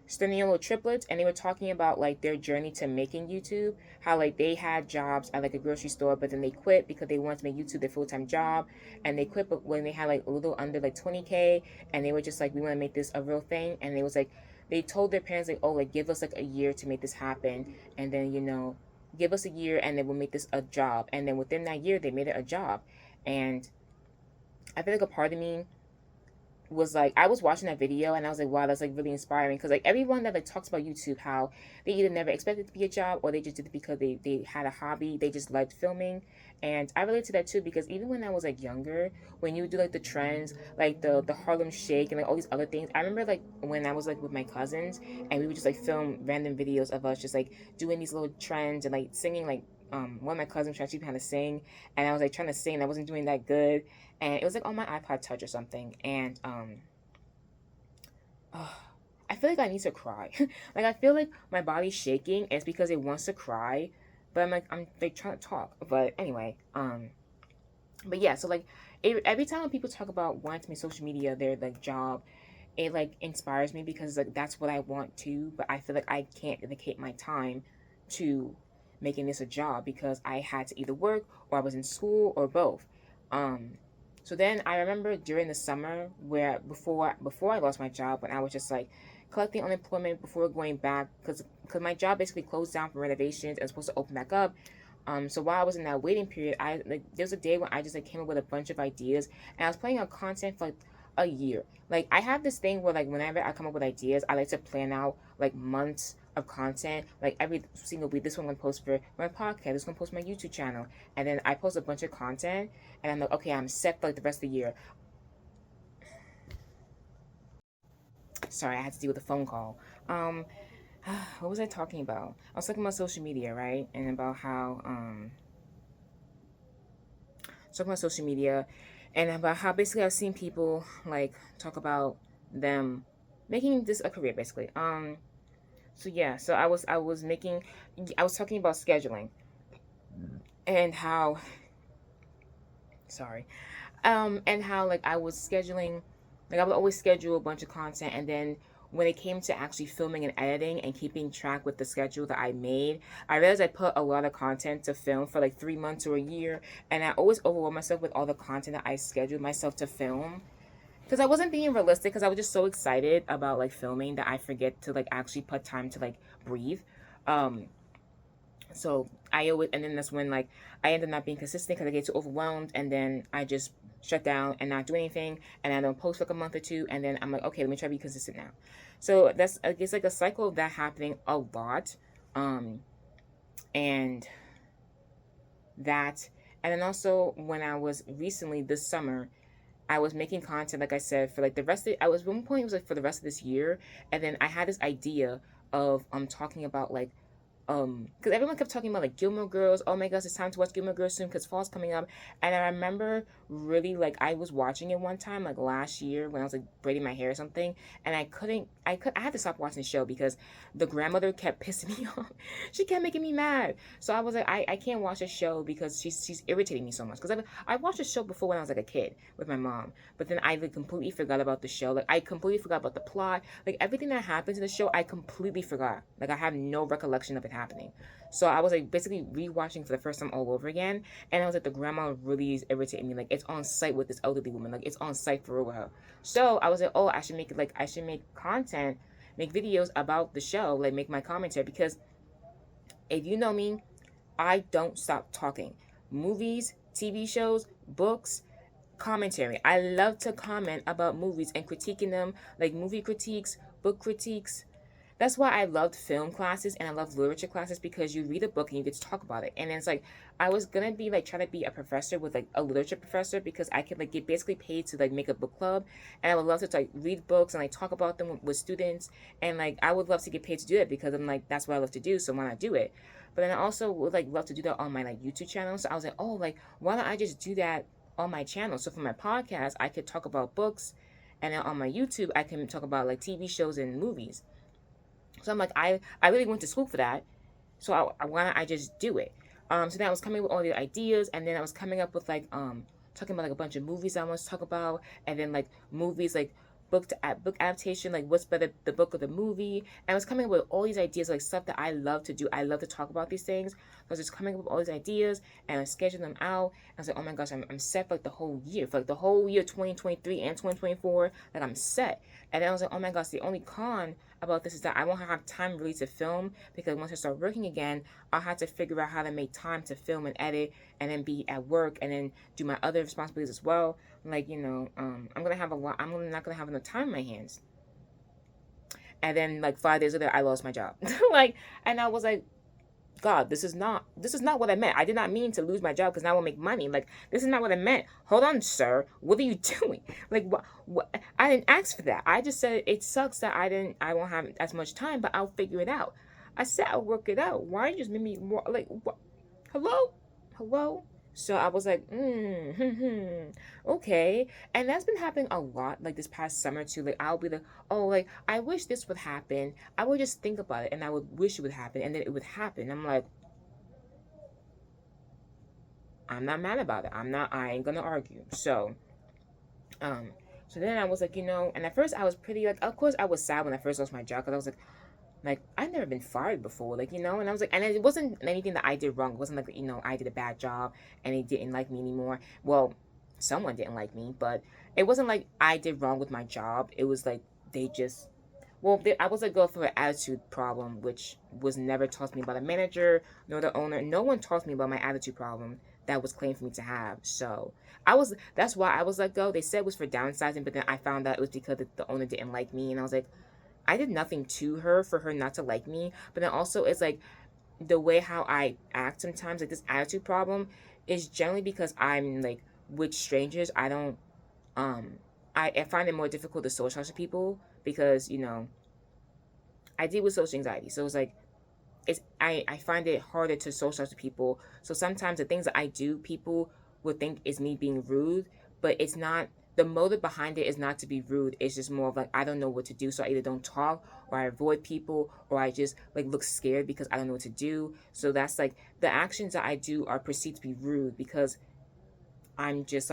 Steniolo triplets, and they were talking about like their journey to making YouTube. How like they had jobs at like a grocery store, but then they quit because they wanted to make YouTube their full time job, and they quit but when they had like a little under like 20K, and they were just like, we want to make this a real thing. And they was like, they told their parents like, oh, like give us like a year to make this happen, and then give us a year and then we'll make this a job. And then within that year they made it a job. And I feel like a part of me was like, I was watching that video and I was like, wow, that's like really inspiring, because like everyone that like talks about YouTube, how they either never expected it to be a job or they just did it because they had a hobby, they just liked filming. And I relate to that too, because even when I was like younger, when you would do like the trends, like the Harlem Shake and like all these other things, I remember like when I was like with my cousins and we would just like film random videos of us just like doing these little trends and like singing, like one of my cousins tried to kind of sing, and I was like trying to sing and I wasn't doing that good, and it was like on my iPod Touch or something, and oh, I feel like I need to cry. Like I feel like my body's shaking. It's because it wants to cry, but I'm like trying to talk. But anyway, but yeah. So like every time when people talk about wanting to make social media their like job, it like inspires me because like that's what I want to. But I feel like I can't dedicate my time to making this a job because I had to either work or I was in school or both. Um, so then I remember during the summer where before I lost my job, when I was just like collecting unemployment before going back, because my job basically closed down for renovations and was supposed to open back up. So while I was in that waiting period, I like there was a day when I just like came up with a bunch of ideas, and I was planning on content for like a year. Like I have this thing where like whenever I come up with ideas, I like to plan out like months of content. Like every single week, this one I'm gonna post for my podcast, this one post my YouTube channel, and then I post a bunch of content, and I'm like, okay, I'm set for like the rest of the year. Sorry, I had to deal with a phone call. Um, what was I talking about? I was talking about social media, right? And about how talking about social media, and about how basically I've seen people like talk about them making this a career, basically. So yeah, so I was talking about scheduling and how sorry, and how like I was scheduling, like I would always schedule a bunch of content, and then when it came to actually filming and editing and keeping track with the schedule that I made, I realized I put a lot of content to film for like 3 months or a year, and I always overwhelmed myself with all the content that I scheduled myself to film, because I wasn't being realistic, because I was just so excited about like filming that I forget to like actually put time to like breathe. Um, so I always, and then that's when like I ended up not being consistent because I get too overwhelmed, and then I just shut down and not do anything, and I don't post like a month or two, and then I'm like, okay, let me try to be consistent now. So that's I guess like a cycle of that happening a lot, um, and that, and then also when I was recently this summer, I was making content, like I said, for like the rest of I was one point it was like for the rest of this year, and then I had this idea of talking about like because everyone kept talking about like Gilmore Girls. Oh my gosh, it's time to watch Gilmore Girls soon because fall's coming up. And I remember really like I was watching it one time like last year when I was like braiding my hair or something, and I had to stop watching the show because the grandmother kept pissing me off. She kept making me mad. So I was like, I can't watch a show because she's irritating me so much. Because I watched a show before when I was like a kid with my mom, but then I like completely forgot about the show. Like I completely forgot about the plot. Like everything that happens in the show, I completely forgot. Like I have no recollection of it happening. So I was like basically rewatching for the first time all over again, and I was like, the grandma really is irritating me. Like it's on site with this elderly woman. Like it's on site for real with her. So I was like, oh, I should make content, make videos about the show, like make my commentary, because if you know me, I don't stop talking. Movies, TV shows, books, commentary. I love to comment about movies and critiquing them, like movie critiques, book critiques. That's why I loved film classes and I loved literature classes, because you read a book and you get to talk about it. And it's like I was gonna be like trying to be a professor with like a literature professor, because I could like get basically paid to like make a book club, and I would love to like read books and like talk about them with students, and like I would love to get paid to do it because I'm like that's what I love to do, so why not do it? But then I also would like love to do that on my like YouTube channel. So I was like, oh, like why don't I just do that on my channel? So for my podcast, I could talk about books, and then on my YouTube, I can talk about like TV shows and movies. So I'm like, I really went to school for that. So why don't I just do it? So then I was coming with all the ideas, and then I was coming up with like talking about like a bunch of movies I want to talk about, and then like movies like book adaptation, like what's better, the book or the movie. And I was coming up with all these ideas, like stuff that I love to do. I love to talk about these things. I was just coming up with all these ideas and I scheduling them out. I was like, oh my gosh, I'm set for like the whole year, for like the whole year 2023 and 2024. Like I'm set. And then I was like, oh my gosh, the only con about this is that I won't have time really to film, because once I start working again, I'll have to figure out how to make time to film and edit and then be at work and then do my other responsibilities as well. Like, I'm gonna have a lot. I'm not gonna have enough time in my hands. And then like 5 days later, I lost my job. Like, and I was like, God, this is not what I meant. I did not mean to lose my job because now I will make money. Like, this is not what I meant. Hold on, sir. What are you doing? Like, what? I didn't ask for that. I just said it sucks that I won't have as much time, but I'll figure it out. I said I'll work it out. Why you just made me more like what? Hello, hello. So I was like, okay. And that's been happening a lot, like this past summer too. Like I'll be like, oh, like I wish this would happen. I would just think about it and I would wish it would happen and then it would happen. I'm like, I'm not mad about it. I ain't gonna argue. Um, so then I was like, and at first I was pretty like, of course I was sad when I first lost my job because I was like I've never been fired before, like and I was like, and it wasn't anything that I did wrong. It wasn't like I did a bad job and they didn't like me anymore. Well, someone didn't like me, but it wasn't like I did wrong with my job. It was like they just I was like going through an attitude problem, which was never taught me by the manager nor the owner. No one taught me about my attitude problem that was claimed for me to have. So that's why I was let go. They said it was for downsizing, but then I found out it was because the owner didn't like me, and I was like, I did nothing to her for her not to like me. But then also it's like the way how I act sometimes, like this attitude problem, is generally because I'm like with strangers. I don't I find it more difficult to socialize with people because I deal with social anxiety. So it's like I find it harder to socialize with people. So sometimes the things that I do, people would think is me being rude, but it's not. The motive behind it is not to be rude. It's just more of like I don't know what to do, so I either don't talk or I avoid people or I just like look scared because I don't know what to do. So that's like the actions that I do are perceived to be rude because I'm just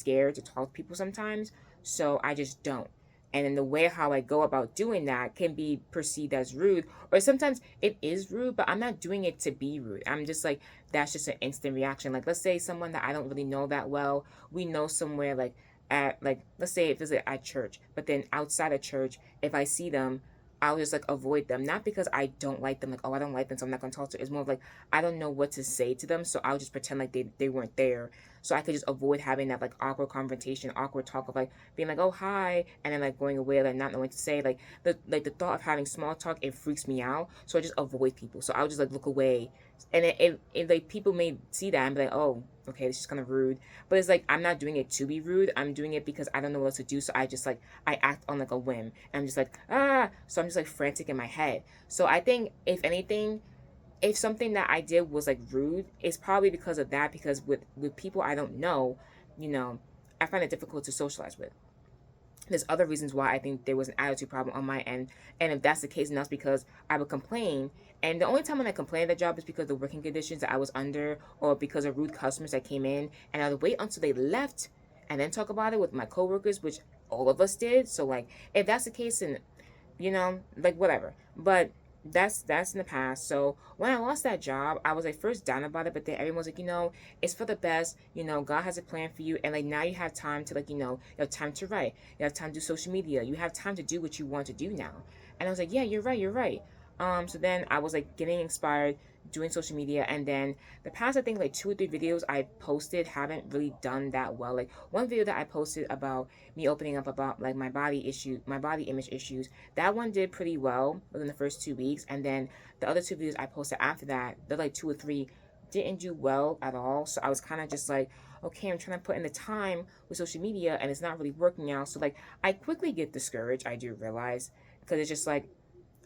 scared to talk to people sometimes, so I just don't. And then the way how I go about doing that can be perceived as rude, or sometimes it is rude, but I'm not doing it to be rude. I'm just like that's just an instant reaction. Like let's say someone that I don't really know that well, we know somewhere like at like let's say if it's at church, but then outside of church, if I see them, I'll just like avoid them. Not because I don't like them, like oh I don't like them, so I'm not gonna talk to them. It's more of like I don't know what to say to them, so I'll just pretend like they weren't there, so I could just avoid having that like awkward confrontation, awkward talk of like being like oh hi, and then like going away like not knowing what to say. Like the thought of having small talk, it freaks me out, so I just avoid people. So I'll just like look away, and it like people may see that and be like oh okay this is kind of rude, but it's like I'm not doing it to be rude. I'm doing it because I don't know what else to do, so I just like I act on like a whim, and I'm just like so I'm just like frantic in my head. So I think if anything, if something that I did was like rude, it's probably because of that. Because with people I don't know, you know, I find it difficult to socialize with. There's other reasons why I think there was an attitude problem on my end, and if that's the case, then that's because I would complain. And the only time when I complain at the job is because of the working conditions that I was under, or because of rude customers that came in, and I would wait until they left, and then talk about it with my coworkers, which all of us did. So like, if that's the case, then like whatever. But that's in the past. So when I lost that job, I was like first down about it, but then everyone was like, it's for the best. God has a plan for you, and like now you have time to like, you have time to write, you have time to do social media, you have time to do what you want to do now. And I was like, yeah, you're right. So then I was like getting inspired doing social media, and then the past I think like 2 or 3 videos I posted haven't really done that well. Like one video that I posted about me opening up about like my body image issues, that one did pretty well within the first 2 weeks, and then the other 2 videos I posted after that, the like 2 or 3 didn't do well at all. So I was kind of just like, okay, I'm trying to put in the time with social media and it's not really working out. So like I quickly get discouraged, I do realize, because it's just like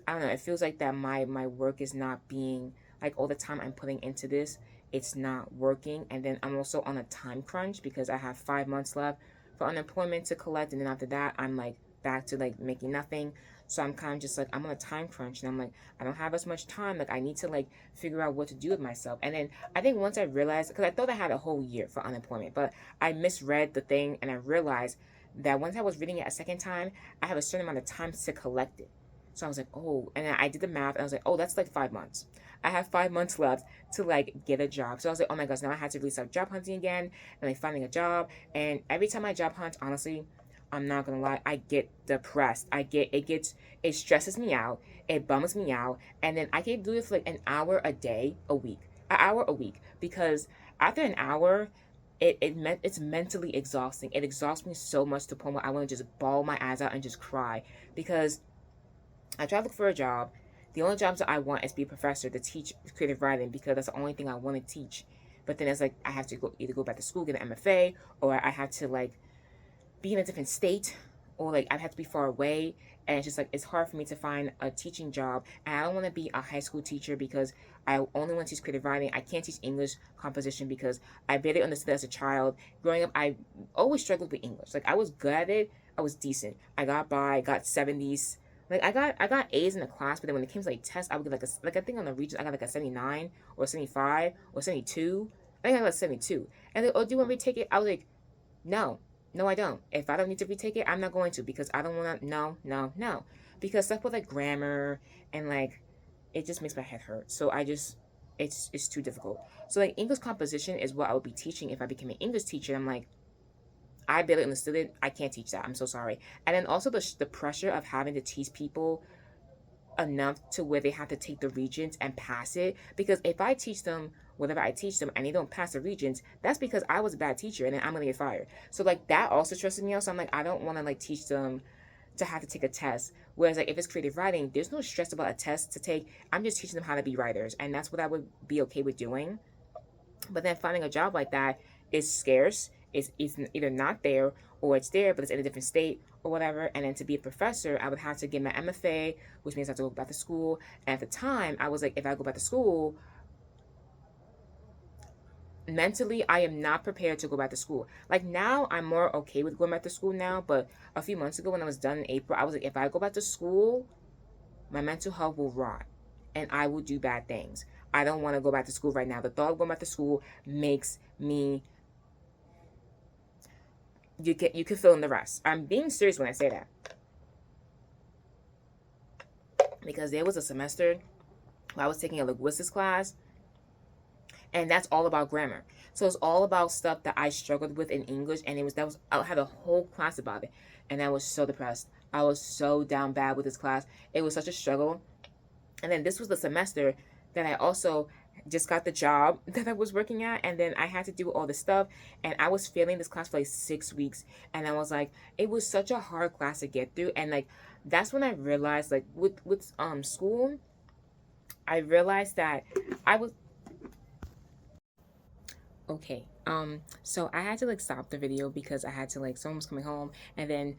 I don't know, it feels like that my work is not being like all the time I'm putting into this, it's not working. And then I'm also on a time crunch because I have 5 months left for unemployment to collect, and then after that I'm like back to like making nothing. So I'm kind of just like I'm on a time crunch, and I'm like I don't have as much time. Like I need to like figure out what to do with myself. And then I think once I realized, because I thought I had a whole year for unemployment, but I misread the thing and I realized that once I was reading it a second time, I have a certain amount of time to collect it. So I was like, oh, and I did the math, and I was like, oh, that's like 5 months. I have 5 months left to like get a job. So I was like, oh my gosh, now I had to really start job hunting again and like finding a job. And every time I job hunt, honestly, I'm not gonna lie, I get depressed. It stresses me out, it bums me out, and then I can do it for like an hour a day, a week, an hour a week, because after an hour, it's mentally exhausting. It exhausts me so much to the point where I want to just bawl my eyes out and just cry because I try to look for a job. The only jobs that I want is be a professor to teach creative writing because that's the only thing I want to teach. But then it's like I have to either go back to school, get an MFA, or I have to like be in a different state, or like I have to be far away. And it's just like it's hard for me to find a teaching job. And I don't want to be a high school teacher because I only want to teach creative writing. I can't teach English composition because I barely understood it as a child. Growing up, I always struggled with English. Like I was good at it. I was decent. I got by. Got 70s. Like I got A's in the class, but then when it came to like tests, I would get like I think on the regions I got like a 79 or 75 or 72. I think I got like 72. And they, oh, do you want me to retake it? I was like, no, no, I don't. If I don't need to retake it, I'm not going to because I don't want to. No, no, no. Because stuff with like grammar and like it just makes my head hurt. So I just it's too difficult. So like English composition is what I would be teaching if I became an English teacher. I'm like I barely understood it. I can't teach that. I'm so sorry. And then also the pressure of having to teach people enough to where they have to take the regents and pass it. Because if I teach them whatever I teach them and they don't pass the regents, that's because I was a bad teacher and then I'm gonna get fired. So like that also stresses me out. So I'm like, I don't want to like teach them to have to take a test. Whereas like if it's creative writing, there's no stress about a test to take. I'm just teaching them how to be writers, and that's what I would be okay with doing. But then finding a job like that is scarce. It's either not there or it's there, but it's in a different state or whatever. And then to be a professor, I would have to get my MFA, which means I have to go back to school. And at the time, I was like, if I go back to school, mentally, I am not prepared to go back to school. Like now, I'm more okay with going back to school now. But a few months ago, when I was done in April, I was like, if I go back to school, my mental health will rot and I will do bad things. I don't want to go back to school right now. The thought of going back to school makes me you can fill in the rest. I'm being serious when I say that. Because there was a semester where I was taking a linguistics class and that's all about grammar. So it's all about stuff that I struggled with in English and I had a whole class about it and I was so depressed. I was so down bad with this class. It was such a struggle. And then this was the semester that I also just got the job that I was working at, and then I had to do all this stuff, and I was failing this class for like 6 weeks, and I was like, it was such a hard class to get through, and like that's when I realized like with school, I realized that I was okay. So I had to like stop the video because I had to like someone was coming home, and then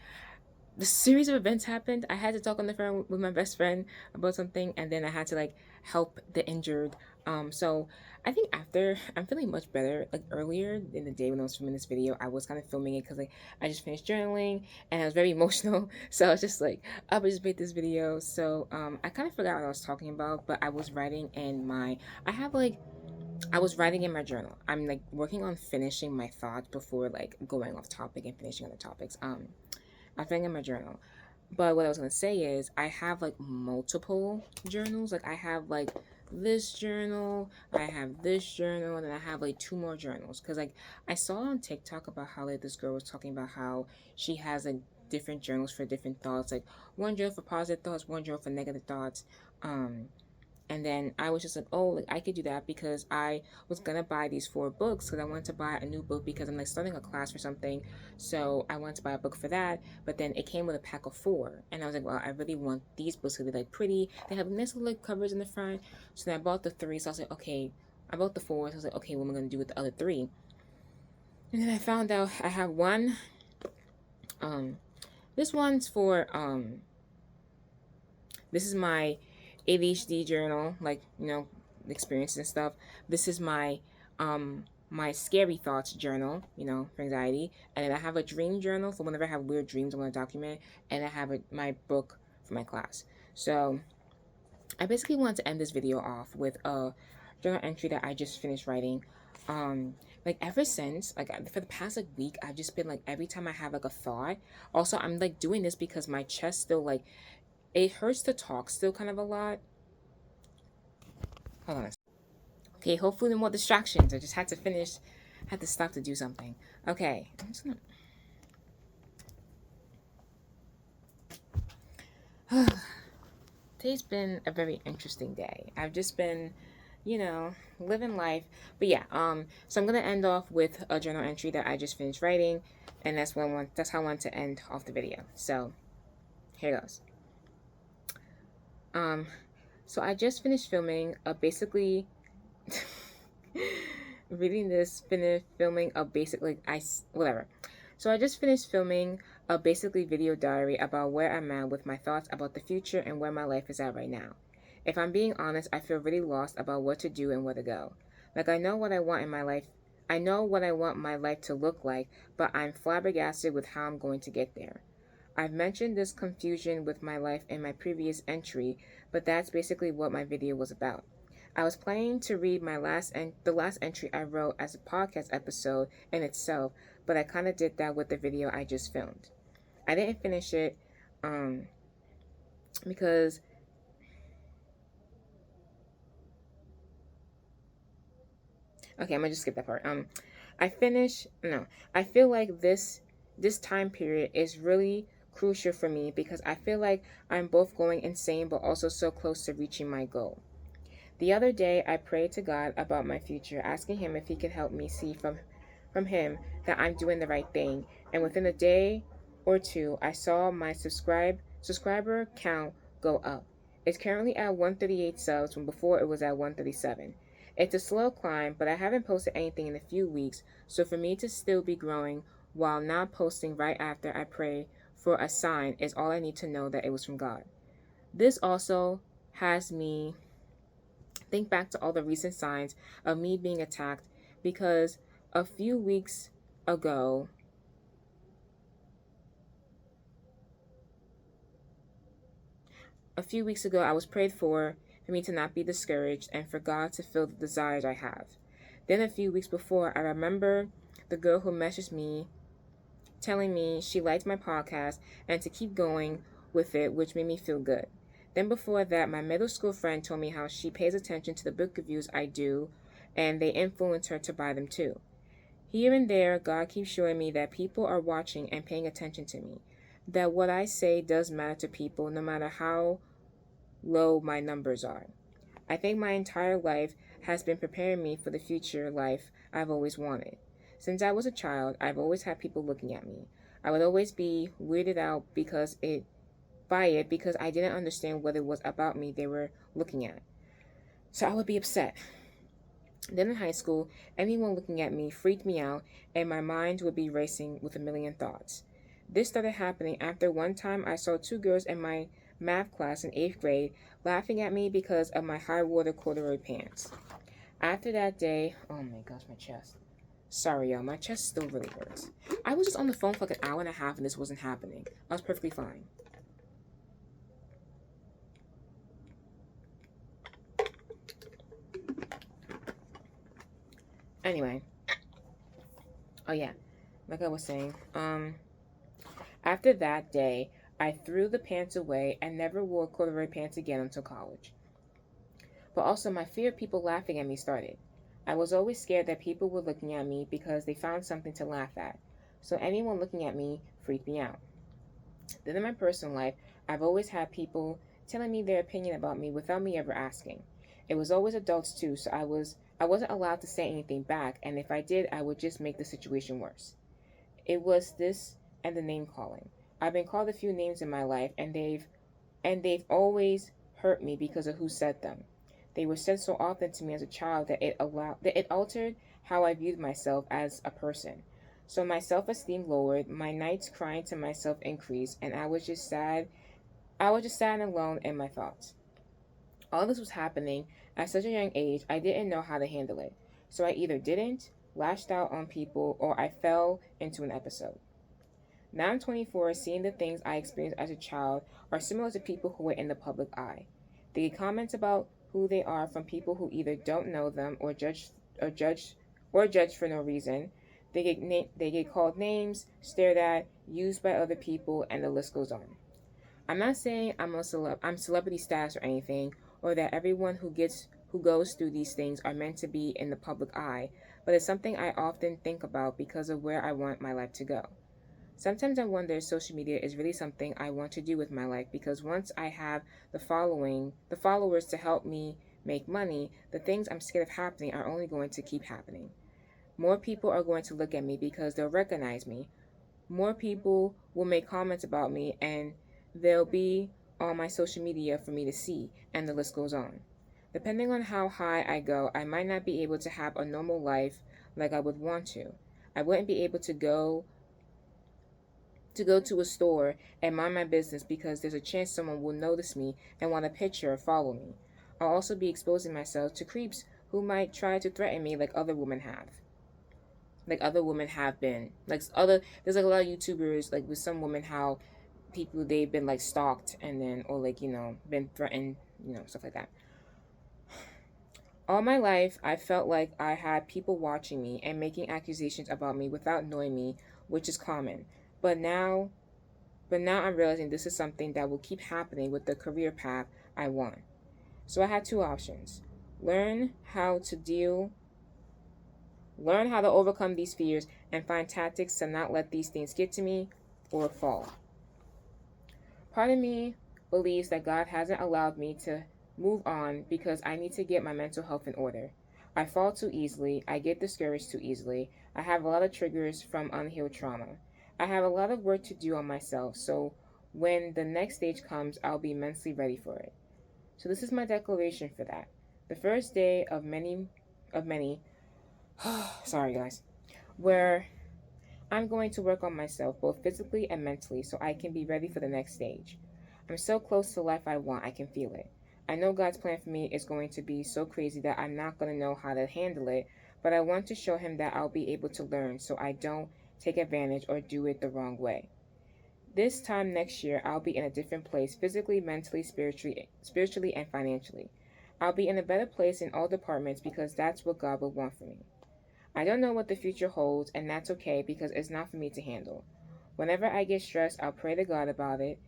the series of events happened. I had to talk on the phone with my best friend about something, and then I had to like help the injured. So I think after I'm feeling much better. Like earlier in the day when I was filming this video, I was kind of filming it because like I just finished journaling and I was very emotional. So I was just like, I would just make this video. So I kind of forgot what I was talking about, but I was writing in my. I was writing in my journal. I'm like working on finishing my thoughts before like going off topic and finishing other topics. I'm writing in my journal. But what I was gonna say is I have like multiple journals. Like I have like this journal, I have this journal, and then I have like two more journals. Cause like I saw on TikTok about how like this girl was talking about how she has like different journals for different thoughts. Like one journal for positive thoughts, one journal for negative thoughts. And then I was just like, oh, like I could do that because I was gonna buy these 4 books because I wanted to buy a new book because I'm like starting a class for something. So I wanted to buy a book for that. But then it came with a pack of 4. And I was like, well, I really want these books to be like pretty. They have nice little like covers in the front. So then I bought the 3. So I was like, okay, I bought the 4. So I was like, okay, what am I gonna do with the other 3? And then I found out I have one. This one's for this is my ADHD journal, like, you know, experiences and stuff. This is my scary thoughts journal, you know, for anxiety. And then I have a dream journal for whenever I have weird dreams I want to document. And I have my book for my class. So I basically wanted to end this video off with a journal entry that I just finished writing. Like ever since, like for the past like week, I've just been like every time I have like a thought. Also, I'm like doing this because my chest still like It hurts to talk still kind of a lot. Hold on. Okay, hopefully no more distractions. I just had to finish, had to stop to do something. Okay, I'm just gonna. Today's been a very interesting day. I've just been, living life. But yeah, so I'm gonna end off with a journal entry that I just finished writing, and that's how I want to end off the video. So here goes. Um, so I just finished filming a basically reading this, finished filming a basically whatever. So I just finished filming a basically video diary about where I'm at with my thoughts about the future and where my life is at right now. If I'm being honest, I feel really lost about what to do and where to go. Like I know what I want in my life. I know what I want my life to look like, but I'm flabbergasted with how I'm going to get there. I've mentioned this confusion with my life in my previous entry, but that's basically what my video was about. I was planning to read the last entry I wrote as a podcast episode in itself, but I kind of did that with the video I just filmed. I didn't finish it um, because okay, I'm gonna just skip that part. I finish no. I feel like this time period is really crucial for me because I feel like I'm both going insane but also so close to reaching my goal. The other day, I prayed to God about my future, asking Him if He could help me see from Him that I'm doing the right thing. And within a day or two, I saw my subscriber count go up. It's currently at 138 subs when before it was at 137. It's a slow climb, but I haven't posted anything in a few weeks, so for me to still be growing while not posting right after I pray for a sign is all I need to know that it was from God. This also has me think back to all the recent signs of me being attacked because a few weeks ago, I was prayed for me to not be discouraged and for God to fill the desires I have. Then a few weeks before, I remember the girl who messaged me telling me she liked my podcast and to keep going with it, which made me feel good. Then before that, my middle school friend told me how she pays attention to the book reviews I do and they influence her to buy them too. Here and there, God keeps showing me that people are watching and paying attention to me. That what I say does matter to people, no matter how low my numbers are. I think my entire life has been preparing me for the future life I've always wanted. Since I was a child, I've always had people looking at me. I would always be weirded out by it because I didn't understand what it was about me they were looking at. So I would be upset. Then in high school, anyone looking at me freaked me out, and my mind would be racing with a million thoughts. This started happening after one time I saw two girls in my math class in 8th grade laughing at me because of my high water corduroy pants. After that day, oh my gosh, my chest. Sorry, y'all, my chest still really hurts. I was just on the phone for like an hour and a half and this wasn't happening. I was perfectly fine. Anyway, oh yeah, like I was saying, after that day, I threw the pants away and never wore corduroy pants again until college. But also, my fear of people laughing at me started. I was always scared that people were looking at me because they found something to laugh at. So anyone looking at me freaked me out. Then in my personal life, I've always had people telling me their opinion about me without me ever asking. It was always adults too, so I wasn't allowed to say anything back, and if I did, I would just make the situation worse. It was this and the name calling. I've been called a few names in my life, and they've always hurt me because of who said them. They were said so often to me as a child that it altered how I viewed myself as a person. So my self-esteem lowered, my nights crying to myself increased, and I was just sad. I was just sad and alone in my thoughts. All this was happening at such a young age, I didn't know how to handle it. So I either didn't, lashed out on people, or I fell into an episode. Now I'm 24, seeing the things I experienced as a child are similar to people who are in the public eye. They get comments about who they are from people who either don't know them or judge or judge for no reason. They get called names, stared at, used by other people, and the list goes on. I'm not saying I'm celebrity status or anything, or that everyone who goes through these things are meant to be in the public eye, but it's something I often think about because of where I want my life to go. Sometimes I wonder if social media is really something I want to do with my life, because once I have the followers to help me make money, the things I'm scared of happening are only going to keep happening. More people are going to look at me because they'll recognize me. More people will make comments about me, and they'll be on my social media for me to see, and the list goes on. Depending on how high I go, I might not be able to have a normal life like I would want to. I wouldn't be able to go to a store and mind my business because there's a chance someone will notice me and want a picture or follow me. I'll also be exposing myself to creeps who might try to threaten me like other women have. Like other women have been. There's like a lot of YouTubers, like with some women, how people they've been like stalked and then, or like, been threatened, stuff like that. All my life, I felt like I had people watching me and making accusations about me without knowing me, which is common. But now But now I'm realizing this is something that will keep happening with the career path I want. So I had two options. Learn how to deal, learn how to overcome these fears and find tactics to not let these things get to me, or fall. Part of me believes that God hasn't allowed me to move on because I need to get my mental health in order. I fall too easily, I get discouraged too easily, I have a lot of triggers from unhealed trauma. I have a lot of work to do on myself, so when the next stage comes, I'll be mentally ready for it. So this is my declaration for that. The first day of many, sorry guys, where I'm going to work on myself both physically and mentally so I can be ready for the next stage. I'm so close to the life I want, I can feel it. I know God's plan for me is going to be so crazy that I'm not going to know how to handle it, but I want to show Him that I'll be able to learn so I don't take advantage or do it the wrong way. This time next year, I'll be in a different place physically, mentally, spiritually, and financially. I'll be in a better place in all departments because that's what God will want for me. I don't know what the future holds, and that's okay because it's not for me to handle. Whenever I get stressed, I'll pray to God about it,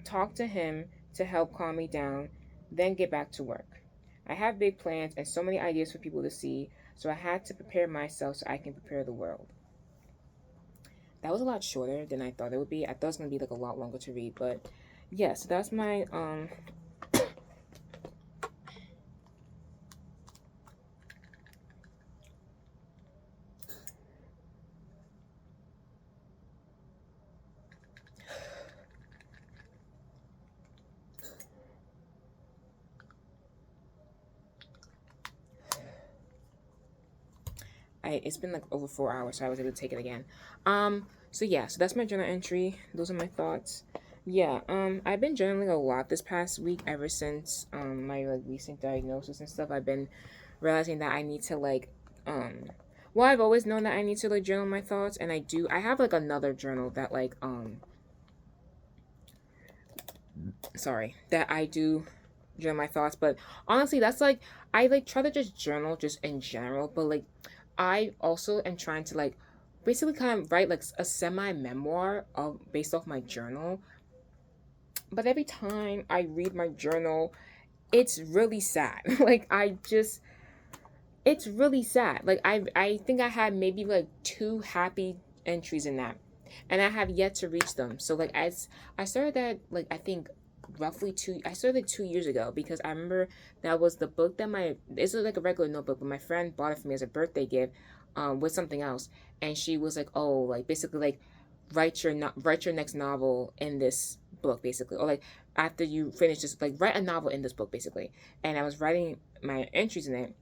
talk to Him to help calm me down, then get back to work. I have big plans and so many ideas for people to see, so I had to prepare myself so I can prepare the world. That was a lot shorter than I thought it would be. I thought it was going to be like a lot longer to read, but yeah, so that's my it's been like over 4 hours, so I was able to take it again. So yeah, so that's my journal entry. Those are my thoughts. Yeah, I've been journaling a lot this past week ever since my like recent diagnosis and stuff. I've been realizing that I need to well, I've always known that I need to like journal my thoughts, and I do. I have like another journal that that I do journal my thoughts, but honestly, that's like I like try to just journal just in general, but like I also am trying to like basically kind of write like a semi memoir of based off my journal. But every time I read my journal, it's really sad. It's really sad. Like I think I had maybe like two happy entries in that, and I have yet to reach them. So like as I started that like I think roughly two I started like 2 years ago because I remember that was the book that my this was like a regular notebook, but my friend bought it for me as a birthday gift, with something else, and she was like, oh, like basically like write your next novel in this book basically, or like after you finish this, like write a novel in this book basically. And I was writing my entries in it.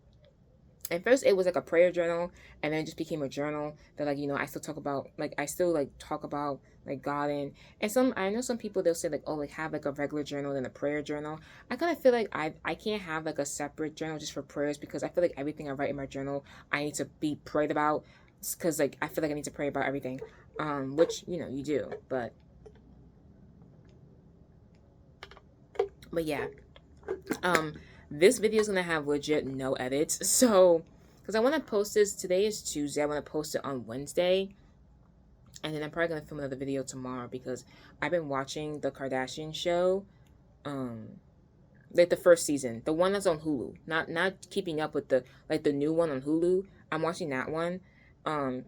And first it was like a prayer journal, and then it just became a journal that like I still talk about, like I still like talk about like God. And some I know some people, they'll say like, oh, like have like a regular journal and a prayer journal. I kind of feel like I can't have like a separate journal just for prayers, because I feel like everything I write in my journal I need to be prayed about, because like I feel like I need to pray about everything, which you do, but yeah. This video is gonna have legit no edits, so because I want to post this, today is Tuesday, I want to post it on Wednesday, And then I'm probably gonna film another video tomorrow because I've been watching the Kardashian show, um, like the first season, the one that's on Hulu. Not keeping up with the like the new one on Hulu. I'm watching that one,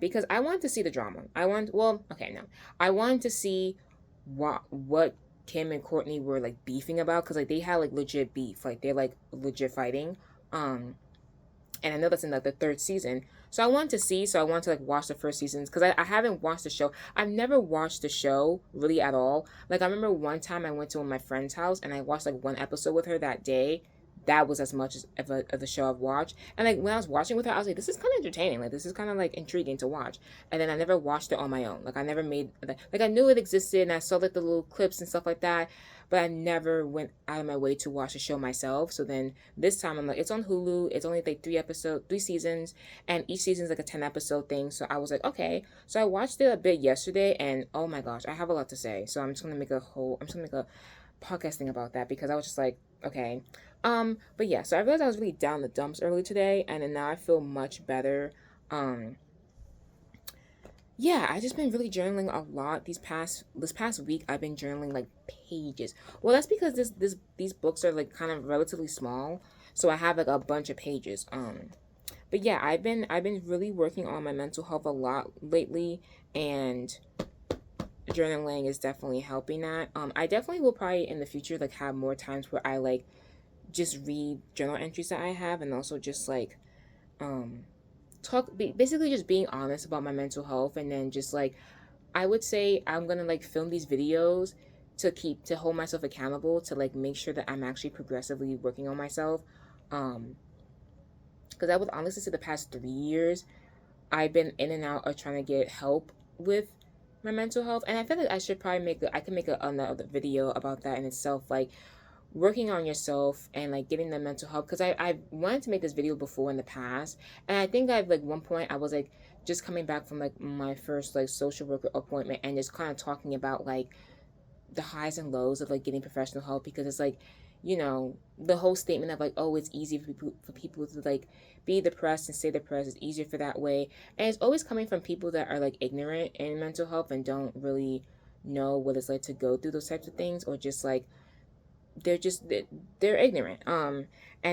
because I wanted to see the drama. I wanted to see what Kim and Courtney were like beefing about, because like they had like legit beef, like they're like legit fighting. Um, and I know that's in like the third season. So I wanted to see, so I wanted to like watch the first seasons because I haven't watched the show. I've never watched the show really at all. Like I remember one time I went to my friend's house and I watched like one episode with her that day. That was as much as of the show I've watched. And like when I was watching with her, I was like, this is kind of entertaining. Like this is kind of like intriguing to watch. And then I never watched it on my own. Like I never made like I knew it existed and I saw like the little clips and stuff like that, but I never went out of my way to watch the show myself. So then this time I'm like, it's on Hulu. It's only like three seasons, and each season's like a 10 episode thing. So I was like, okay. So I watched it a bit yesterday, and oh my gosh, I have a lot to say. So I'm just gonna make a podcast thing about that because I was just like, okay. But yeah, so I realized I was really down the dumps early today, and then now I feel much better. Um, yeah, I just been really journaling a lot this past week. I've been journaling like pages. Well, that's because these books are like kind of relatively small, so I have like a bunch of pages. But yeah, I've been really working on my mental health a lot lately, and journaling is definitely helping that. I definitely will probably in the future like have more times where I like just read journal entries that I have, and also just like um basically just being honest about my mental health, and then just like I would say I'm gonna like film these videos to hold myself accountable, to like make sure that I'm actually progressively working on myself. um because I would honestly say the past 3 years I've been in and out of trying to get help with my mental health, and I feel like I should probably I can make another video about that in itself, like working on yourself and like getting the mental health, because I wanted to make this video before in the past, and I think I've like one point I was like just coming back from like my first like social worker appointment and just kind of talking about like the highs and lows of like getting professional help, because it's like, the whole statement of like, oh, it's easy for people to like be depressed and stay depressed, it's easier for that way, and it's always coming from people that are like ignorant in mental health and don't really know what it's like to go through those types of things, or just like they're just they're ignorant. And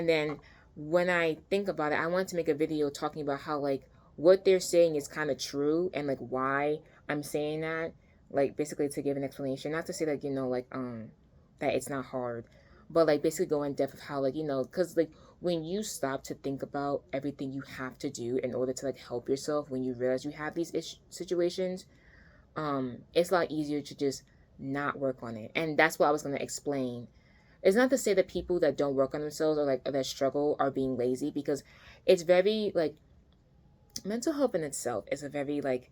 then when I think about it, I want to make a video talking about how like what they're saying is kind of true, and like why I'm saying that, like basically to give an explanation, not to say like, like that it's not hard, but like basically go in depth of how like, because like when you stop to think about everything you have to do in order to like help yourself, when you realize you have these situations, it's a lot easier to just not work on it. And that's what I was going to explain. It's not to say that people that don't work on themselves or like that struggle are being lazy, because it's very like mental health in itself is a very like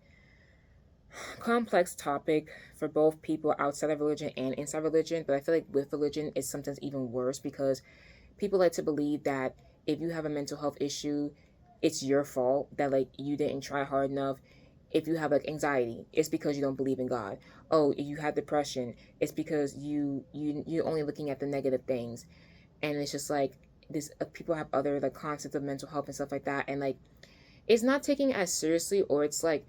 complex topic for both people outside of religion and inside religion. But I feel like with religion it's sometimes even worse, because people like to believe that if you have a mental health issue, it's your fault, that like you didn't try hard enough. If you have like anxiety, it's because you don't believe in God. Oh, if you have depression, it's because you're only looking at the negative things. And it's just like this, people have other like concepts of mental health and stuff like that, and like it's not taken as seriously, or it's like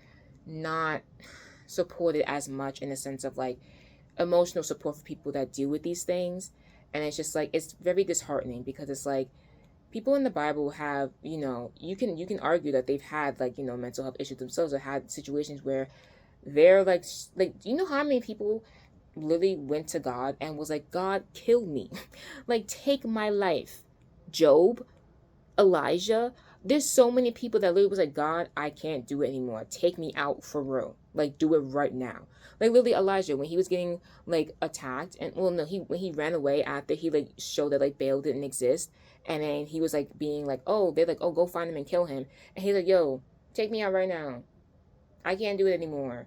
not supported as much in the sense of like emotional support for people that deal with these things. And it's just like it's very disheartening, because it's like people in the Bible have, you can argue that they've had like, mental health issues themselves, or had situations where they're like, how many people literally went to God and was like, God, kill me, like take my life. Job, Elijah, there's so many people that literally was like, God, I can't do it anymore, take me out for real, like do it right now. Like literally Elijah, when he was getting like attacked, and well no, he when he ran away after he like showed that like Baal didn't exist, and then he was like being like, oh, they're like, oh, go find him and kill him, and he's like, yo, take me out right now, I can't do it anymore.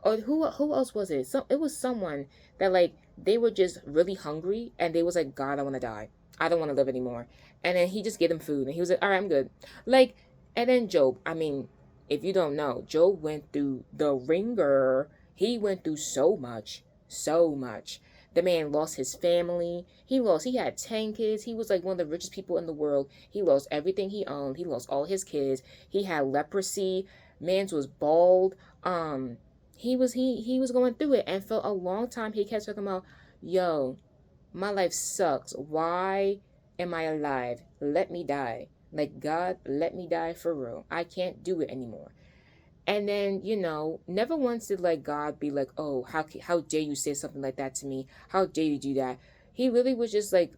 Or who else was it? It was someone that like they were just really hungry, and they was like, God, I want to die, I don't want to live anymore. And then he just gave them food, and he was like, all right, I'm good. Like, and then Job, I mean, if you don't know, Job went through the ringer. He went through so much, so much. The man lost his family. He had 10 kids. He was like one of the richest people in the world. He lost everything he owned. He lost all his kids. He had leprosy. Man's was bald. he was going through it, and for a long time he kept talking about, yo, my life sucks. Why am I alive? Let me die. Like, God, let me die for real. I can't do it anymore. And then, never once did like God be like, oh, how dare you say something like that to me? How dare you do that? He really was just like,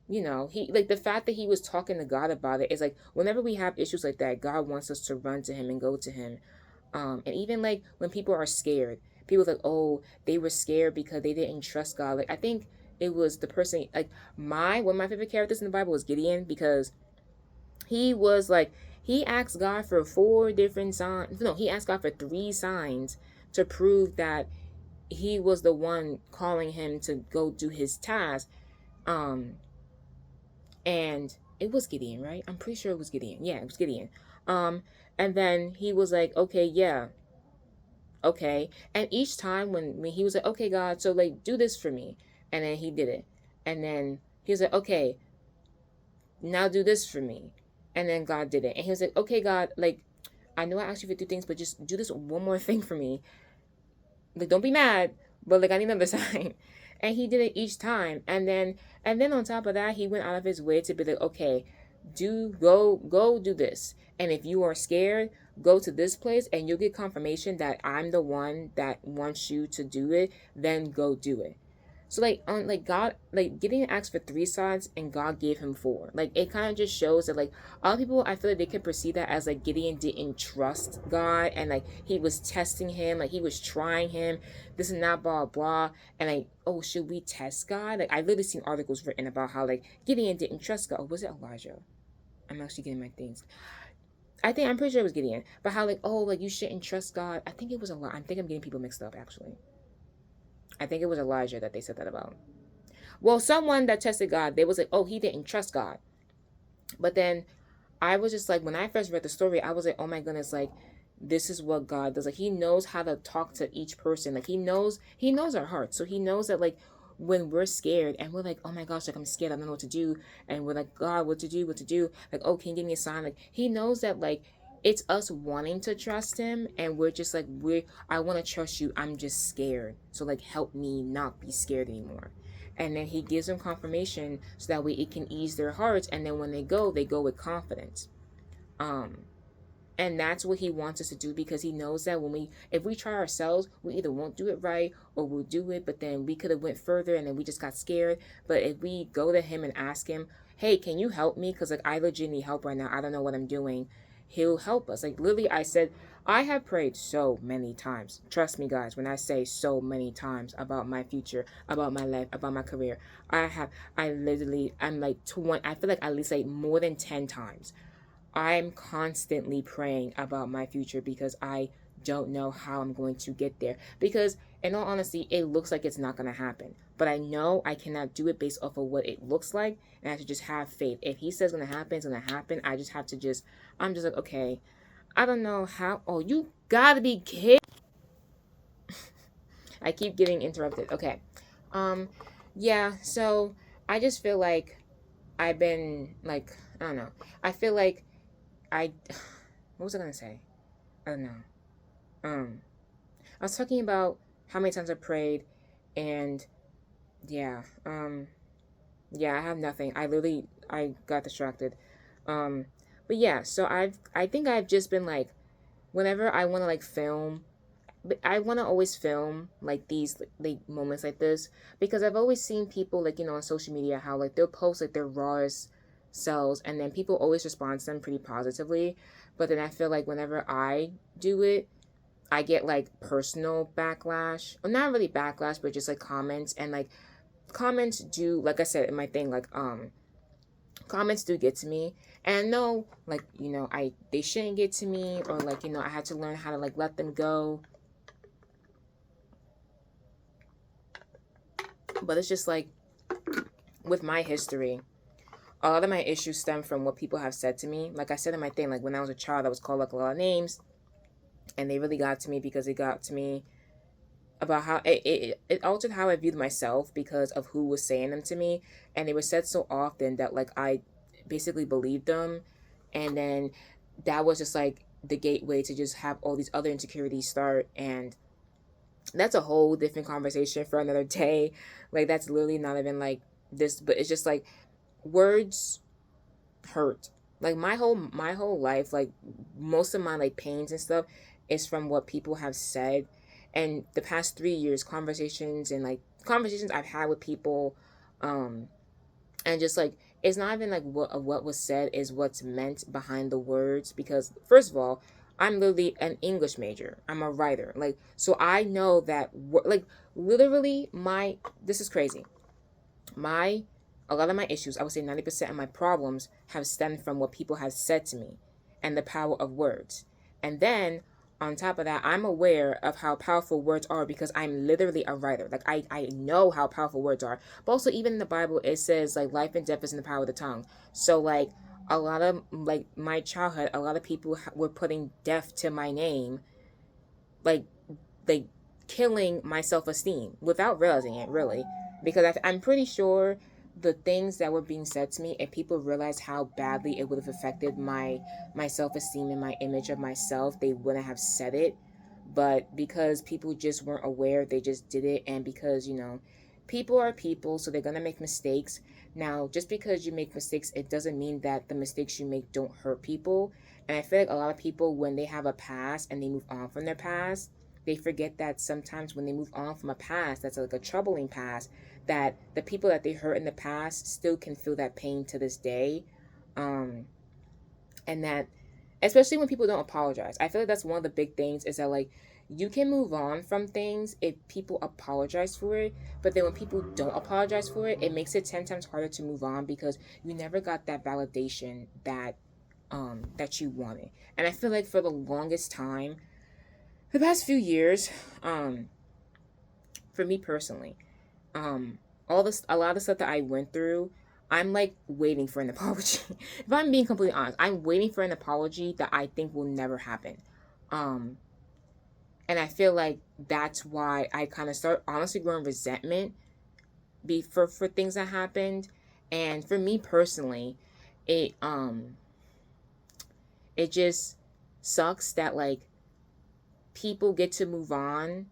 he like the fact that he was talking to God about it is like whenever we have issues like that, God wants us to run to him and go to him. And even like when people are scared, people like, oh, they were scared because they didn't trust God. Like I think it was the person like one of my favorite characters in the Bible was Gideon, because he was like he asked God for 4 different signs. No, he asked God for 3 signs to prove that he was the one calling him to go do his task. Um, and it was Gideon, right? I'm pretty sure it was Gideon. Yeah, it was Gideon. Um, and then he was like, okay, yeah, okay. And each time when he was like, okay, God, so like do this for me, and then he did it, and then he was like, okay, now do this for me, and then God did it, and he was like, okay, God, like I know I asked you for 2 things, but just do this one more thing for me. Like don't be mad, but like I need another sign. And he did it each time, and then on top of that, he went out of his way to be like, okay, go do this, and if you are scared, go to this place and you'll get confirmation that I'm the one that wants you to do it. Then go do it. So like on like God, like Gideon asked for 3 signs and God gave him 4. Like it kind of just shows that like a lot of people, I feel like they could perceive that as like Gideon didn't trust God, and like he was testing him, like he was trying him, this and that, blah blah. And like, oh, should we test God? Like I literally seen articles written about how like Gideon didn't trust God. Or was it Elijah? I'm actually getting my things. I'm pretty sure it was Gideon. But how like, oh, like you shouldn't trust God. I think it was a lot. I think I'm getting people mixed up actually. I think it was Elijah that they said that about. Well, someone that tested God, they was like, oh, he didn't trust God. But then I was just like, when I first read the story, I was like, oh my goodness, like this is what God does. Like he knows how to talk to each person. Like he knows our hearts. So he knows that like when we're scared and we're like, oh my gosh, like I'm scared, I don't know what to do, and we're like, God, what to do? Like, oh, can you give me a sign? Like he knows that like it's us wanting to trust him, and we're just like I want to trust you, I'm just scared, so like help me not be scared anymore. And then he gives them confirmation so that way it can ease their hearts, and then when they go with confidence. um and that's what he wants us to do, because he knows that if we try ourselves, we either won't do it right or we'll do it, but then we could have went further and then we just got scared. But if we go to him and ask him, hey, can you help me, because like I legit need help right now, I don't know what I'm doing, he'll help us. Like literally, I have prayed so many times, trust me guys, when I say so many times, about my future, about my life, about my career. I'm like 20, I feel like at least like more than 10 times I'm constantly praying about my future, because I don't know how I'm going to get there. Because, in all honesty, it looks like it's not going to happen. But I know I cannot do it based off of what it looks like. And I have to just have faith. If he says it's going to happen, it's going to happen. I just have to I'm just like, okay, I don't know how. Oh, you gotta be kidding. I keep getting interrupted. Okay. Um, yeah, so I just feel like I've been, like, I don't know. I feel like I what was I gonna say? I don't know. Um, I was talking about how many times I prayed, and yeah, yeah, I have nothing. I got distracted. Um, but yeah, so I think I've just been like, whenever I want to like film, but I want to always film like these like moments like this, because I've always seen people like on social media how like they'll post like their rawest selves, and then people always respond to them pretty positively. But then I feel like whenever I do it, I get like personal backlash, or not really backlash, but just like comments. And like comments do, like I said in my thing, like comments do get to me. And I know like I they shouldn't get to me, or like I had to learn how to like let them go. But it's just like, with my history, a lot of my issues stem from what people have said to me. Like I said in my thing, like when I was a child, I was called like a lot of names, and they really got to me, because it got to me about how it altered how I viewed myself because of who was saying them to me. And they were said so often that like I basically believed them. And then that was just like the gateway to just have all these other insecurities start. And That's a whole different conversation for another day. Like, that's literally not even like this, but it's just like words hurt. Like my whole life, like most of my like pains and stuff is from what people have said. And the past 3 years, conversations I've had with people, um and just like it's not even like what was said is what's meant behind the words. Because first of all, I'm literally an English major, I'm a writer, like, so I know that like literally my this is crazy. My A lot of my issues, I would say 90% of my problems, have stemmed from what people have said to me and the power of words. And then on top of that, I'm aware of how powerful words are because I'm literally a writer. Like, I know how powerful words are. But also, even in the Bible, it says like life and death is in the power of the tongue. So like a lot of like my childhood, a lot of people were putting death to my name, like like killing my self-esteem without realizing it, really. Because I'm pretty sure the things that were being said to me, if people realized how badly it would have affected my self-esteem and my image of myself, they wouldn't have said it. But because people just weren't aware, they just did it. And because, people are people, so they're gonna make mistakes. Now, just because you make mistakes, it doesn't mean that the mistakes you make don't hurt people. And I feel like a lot of people, when they have a past and they move on from their past, they forget that sometimes when they move on from a past that's like a troubling past, that the people that they hurt in the past still can feel that pain to this day. um and that, especially when people don't apologize, I feel like that's one of the big things, is that like you can move on from things if people apologize for it. But then when people don't apologize for it, it makes it 10 times harder to move on, because you never got that validation that you wanted. And I feel like for the longest time, the past few years, um, for me personally, um, a lot of the stuff that I went through, I'm like waiting for an apology. If I'm being completely honest, I'm waiting for an apology that I think will never happen. Um, and I feel like that's why I kind of start honestly growing resentment for things that happened. And for me personally, it it just sucks that like people get to move on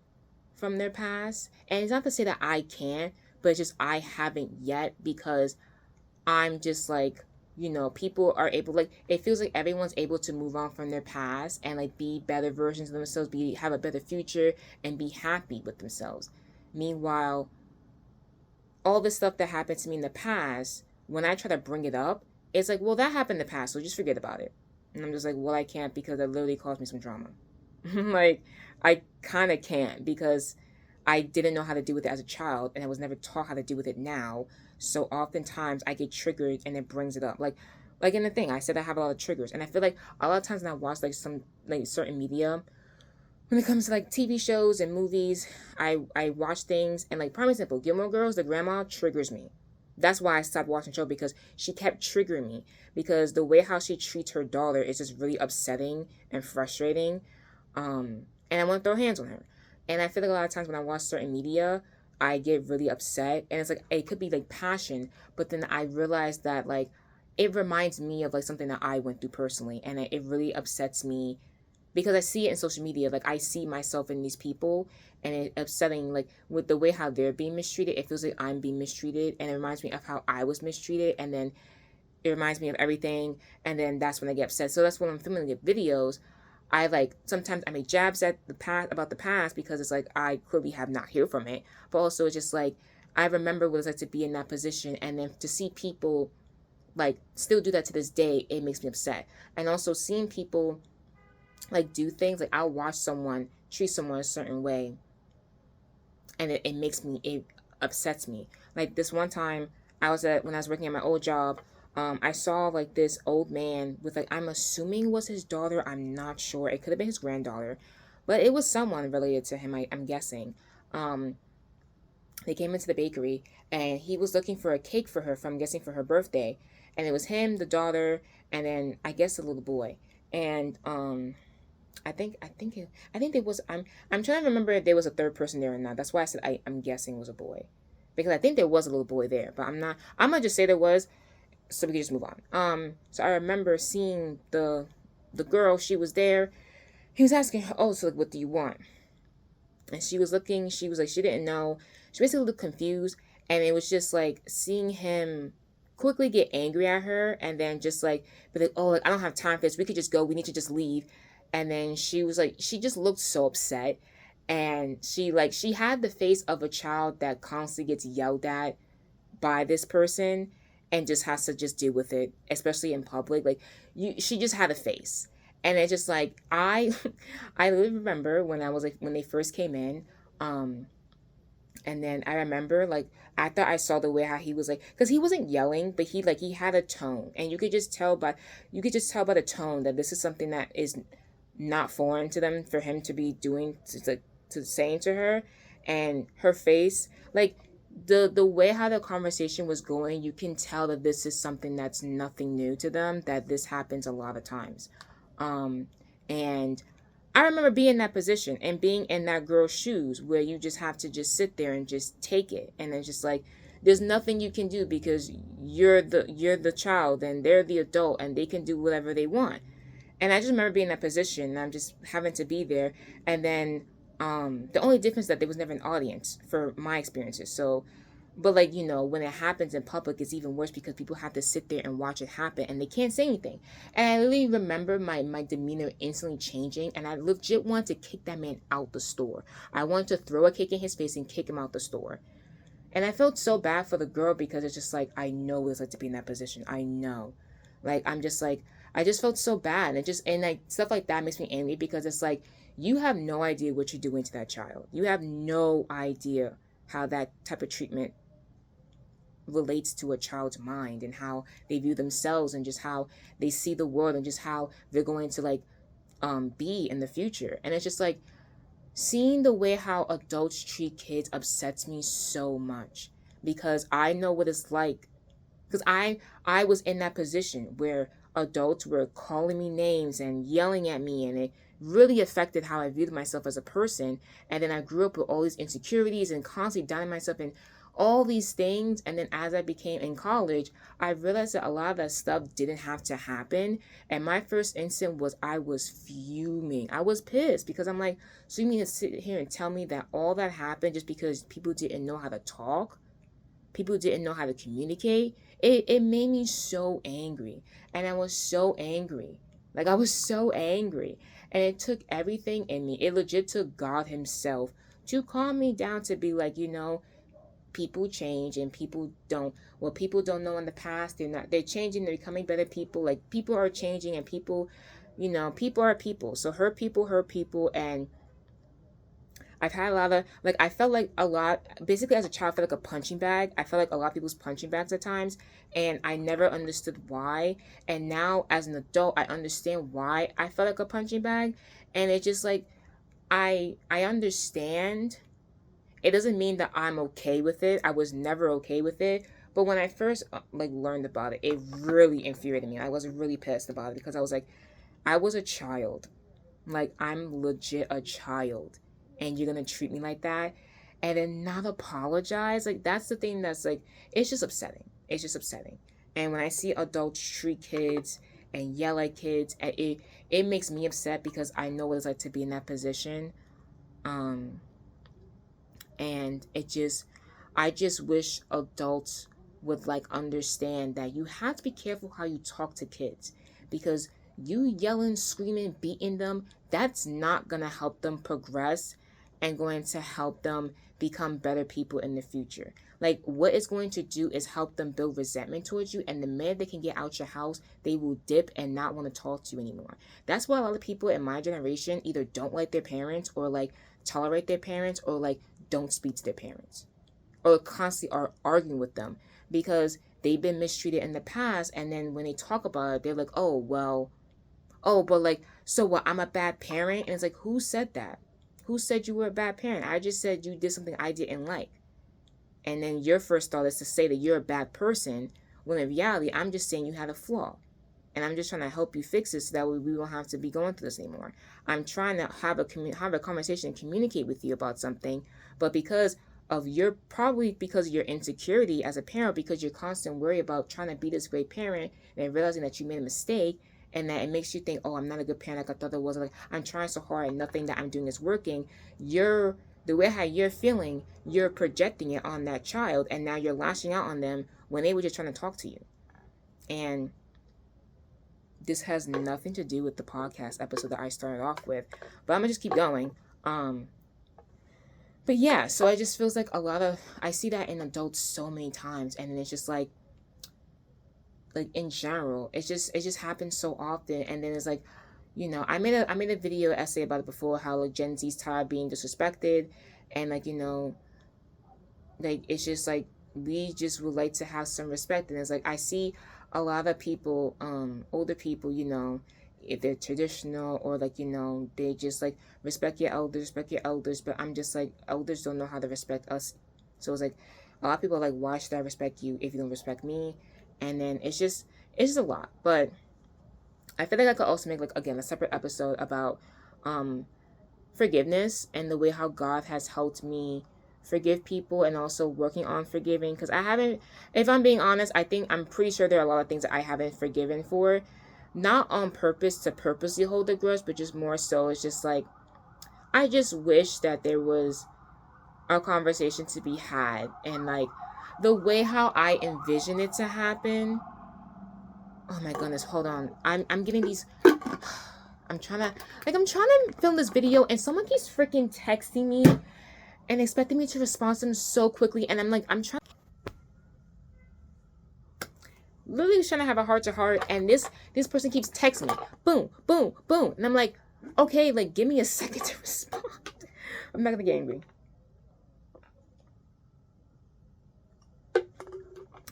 from their past. And it's not to say that I can't, but it's just I haven't yet, because I'm just like, people are able, like, it feels like everyone's able to move on from their past and like be better versions of themselves, have a better future, and be happy with themselves. Meanwhile, all the stuff that happened to me in the past, when I try to bring it up, it's like, well, that happened in the past, so just forget about it. And I'm just like, well, I can't, because it literally caused me some trauma. Like, I kind of can't, because I didn't know how to deal with it as a child, and I was never taught how to deal with it now. So oftentimes I get triggered and it brings it up. Like in the thing, I said I have a lot of triggers, and I feel like a lot of times when I watch like some like certain media, when it comes to like TV shows and movies, I watch things, and like prime example, Gilmore Girls, the grandma triggers me. That's why I stopped watching the show, because she kept triggering me, because the way how she treats her daughter is just really upsetting and frustrating. And I want to throw hands on her. And I feel like a lot of times when I watch certain media, I get really upset, and it's like it could be like passion, but then I realize that like it reminds me of like something that I went through personally, and it really upsets me, because I see it in social media. Like, I see myself in these people, and it upsetting, like with the way how they're being mistreated. It feels like I'm being mistreated, and it reminds me of how I was mistreated, and then it reminds me of everything, and then that's when I get upset. So that's when I'm filming the videos. I like sometimes I make jabs at the past, about the past, because it's like I clearly have not healed from it. But also it's just like I remember what it's like to be in that position, and then to see people like still do that to this day, it makes me upset. And also seeing people like do things, like I'll watch someone treat someone a certain way, and it upsets me. Like this one time, when I was working at my old job, I saw like this old man with like, I'm assuming was his daughter, I'm not sure, it could have been his granddaughter, but it was someone related to him, I'm guessing. um they came into the bakery, and he was looking for a cake for her, from, I'm guessing, for her birthday. And it was him, the daughter, and then I guess the little boy. And I think there was, I'm trying to remember if there was a third person there or not. That's why I said I'm guessing it was a boy, because I think there was a little boy there, but I'm not. I'm gonna just say there was, so we can just move on. So I remember seeing the girl. She was there. He was asking her, "Oh, so like, what do you want?" And she was looking, she was like, she didn't know. She basically looked confused. And it was just like seeing him quickly get angry at her and then just like be like, oh, like, I don't have time for this. We could just go. We need to just leave. And then she was like, she just looked so upset. And she had the face of a child that constantly gets yelled at by this person and just has to just deal with it, especially in public. Like she just had a face. And it's just like I really remember when I was like when they first came in, um, and then I remember like after I saw the way how he was like, because he wasn't yelling, but he had a tone, and you could just tell by the tone that this is something that is not foreign to them for him to be doing to saying to her, and her face like the way how the conversation was going, you can tell that this is something that's nothing new to them, that this happens a lot of times. um and I remember being in that position and being in that girl's shoes where you just have to just sit there and just take it, and it's just like there's nothing you can do because you're the child and they're the adult and they can do whatever they want. And I just remember being in that position and I'm just having to be there. And then the only difference that there was never an audience for my experiences. So but like, when it happens in public it's even worse because people have to sit there and watch it happen and they can't say anything. And I really remember my demeanor instantly changing, and I legit wanted to kick that man out the store. I wanted to throw a kick in his face and kick him out the store. And I felt so bad for the girl because it's just like I know what it's like to be in that position. I know. Like I'm just like I just felt so bad. And like stuff like that makes me angry because it's like you have no idea what you're doing to that child. You have no idea how that type of treatment relates to a child's mind and how they view themselves and just how they see the world and just how they're going to like be in the future. And it's just like seeing the way how adults treat kids upsets me so much because I know what it's like, because I was in that position where adults were calling me names and yelling at me, and it really affected how I viewed myself as a person. And then I grew up with all these insecurities and constantly doubting myself and all these things. And then as I became in college, I realized that a lot of that stuff didn't have to happen. And my first instinct was I was fuming. I was pissed because I'm like, so you mean to sit here and tell me that all that happened just because people didn't know how to talk? People didn't know how to communicate? It made me so angry. And I was so angry. Like I was so angry. And it took everything in me. It legit took God himself to calm me down to be like, people change and people don't know in the past, they're changing, they're becoming better people. Like people are changing and people, people are people. So her people. And I've had a lot of like I felt like a lot basically as a child I felt like a punching bag. I felt like a lot of people's punching bags at times, and I never understood why. And now as an adult I understand why I felt like a punching bag. And it's just like I understand. It doesn't mean that I'm okay with it. I was never okay with it. But when I first like learned about it, it really infuriated me. I was really pissed about it because I was like, I was a child. Like I'm legit a child, and you're gonna treat me like that, and then not apologize. Like that's the thing that's like it's just upsetting. It's just upsetting. And when I see adults treat kids and yell at kids, it makes me upset because I know what it's like to be in that position. Um, and I just wish adults would like understand that you have to be careful how you talk to kids, because you yelling, screaming, beating them, that's not going to help them progress and going to help them become better people in the future. Like what it's going to do is help them build resentment towards you, and the minute they can get out your house they will dip and not want to talk to you anymore. That's why a lot of people in my generation either don't like their parents or like tolerate their parents or like don't speak to their parents or constantly are arguing with them because they've been mistreated in the past. And then when they talk about it they're like, oh well, oh but like, so what, I'm a bad parent? And it's like, who said that? Who said you were a bad parent? I just said you did something I didn't like. And then your first thought is to say that you're a bad person, when in reality I'm just saying you had a flaw, and I'm just trying to help you fix it so that way we won't have to be going through this anymore. I'm trying to have a conversation and communicate with you about something, but because of your insecurity as a parent, because you're constant worry about trying to be this great parent and realizing that you made a mistake, and that it makes you think, oh, I'm not a good parent like I thought I was. Like I'm trying so hard and nothing that I'm doing is working. You're the way how you're feeling, you're projecting it on that child, and now you're lashing out on them when they were just trying to talk to you. And this has nothing to do with the podcast episode that I started off with, but I'm gonna just keep going. But yeah, so it just feels like I see that in adults so many times, and then it's just like in general, it just happens so often. And then it's like, I made a video essay about it before, how like Gen Z's tired being disrespected, and like like it's just like we just would like to have some respect. And it's like I see a lot of people, older people, if they're traditional, or like they just like respect your elders, but I'm just like, elders don't know how to respect us. So it's like a lot of people are like, why should I respect you if you don't respect me? And then it's just a lot. But I feel like I could also make, like, again, a separate episode about forgiveness and the way how God has helped me forgive people, and also working on forgiving, because I haven't, if I'm being honest, I'm pretty sure there are a lot of things that I haven't forgiven for, not on purpose to purposely hold a grudge, but just more so it's just like, I just wish that there was a conversation to be had, and like the way how I envision it to happen. Oh my goodness, hold on. I'm getting these I'm trying to film this video, and someone keeps freaking texting me and expecting me to respond to them so quickly, and I'm trying, literally trying to have a heart to heart, and this person keeps texting me, boom, boom, boom, and I'm like, okay, like give me a second to respond. I'm not gonna get angry.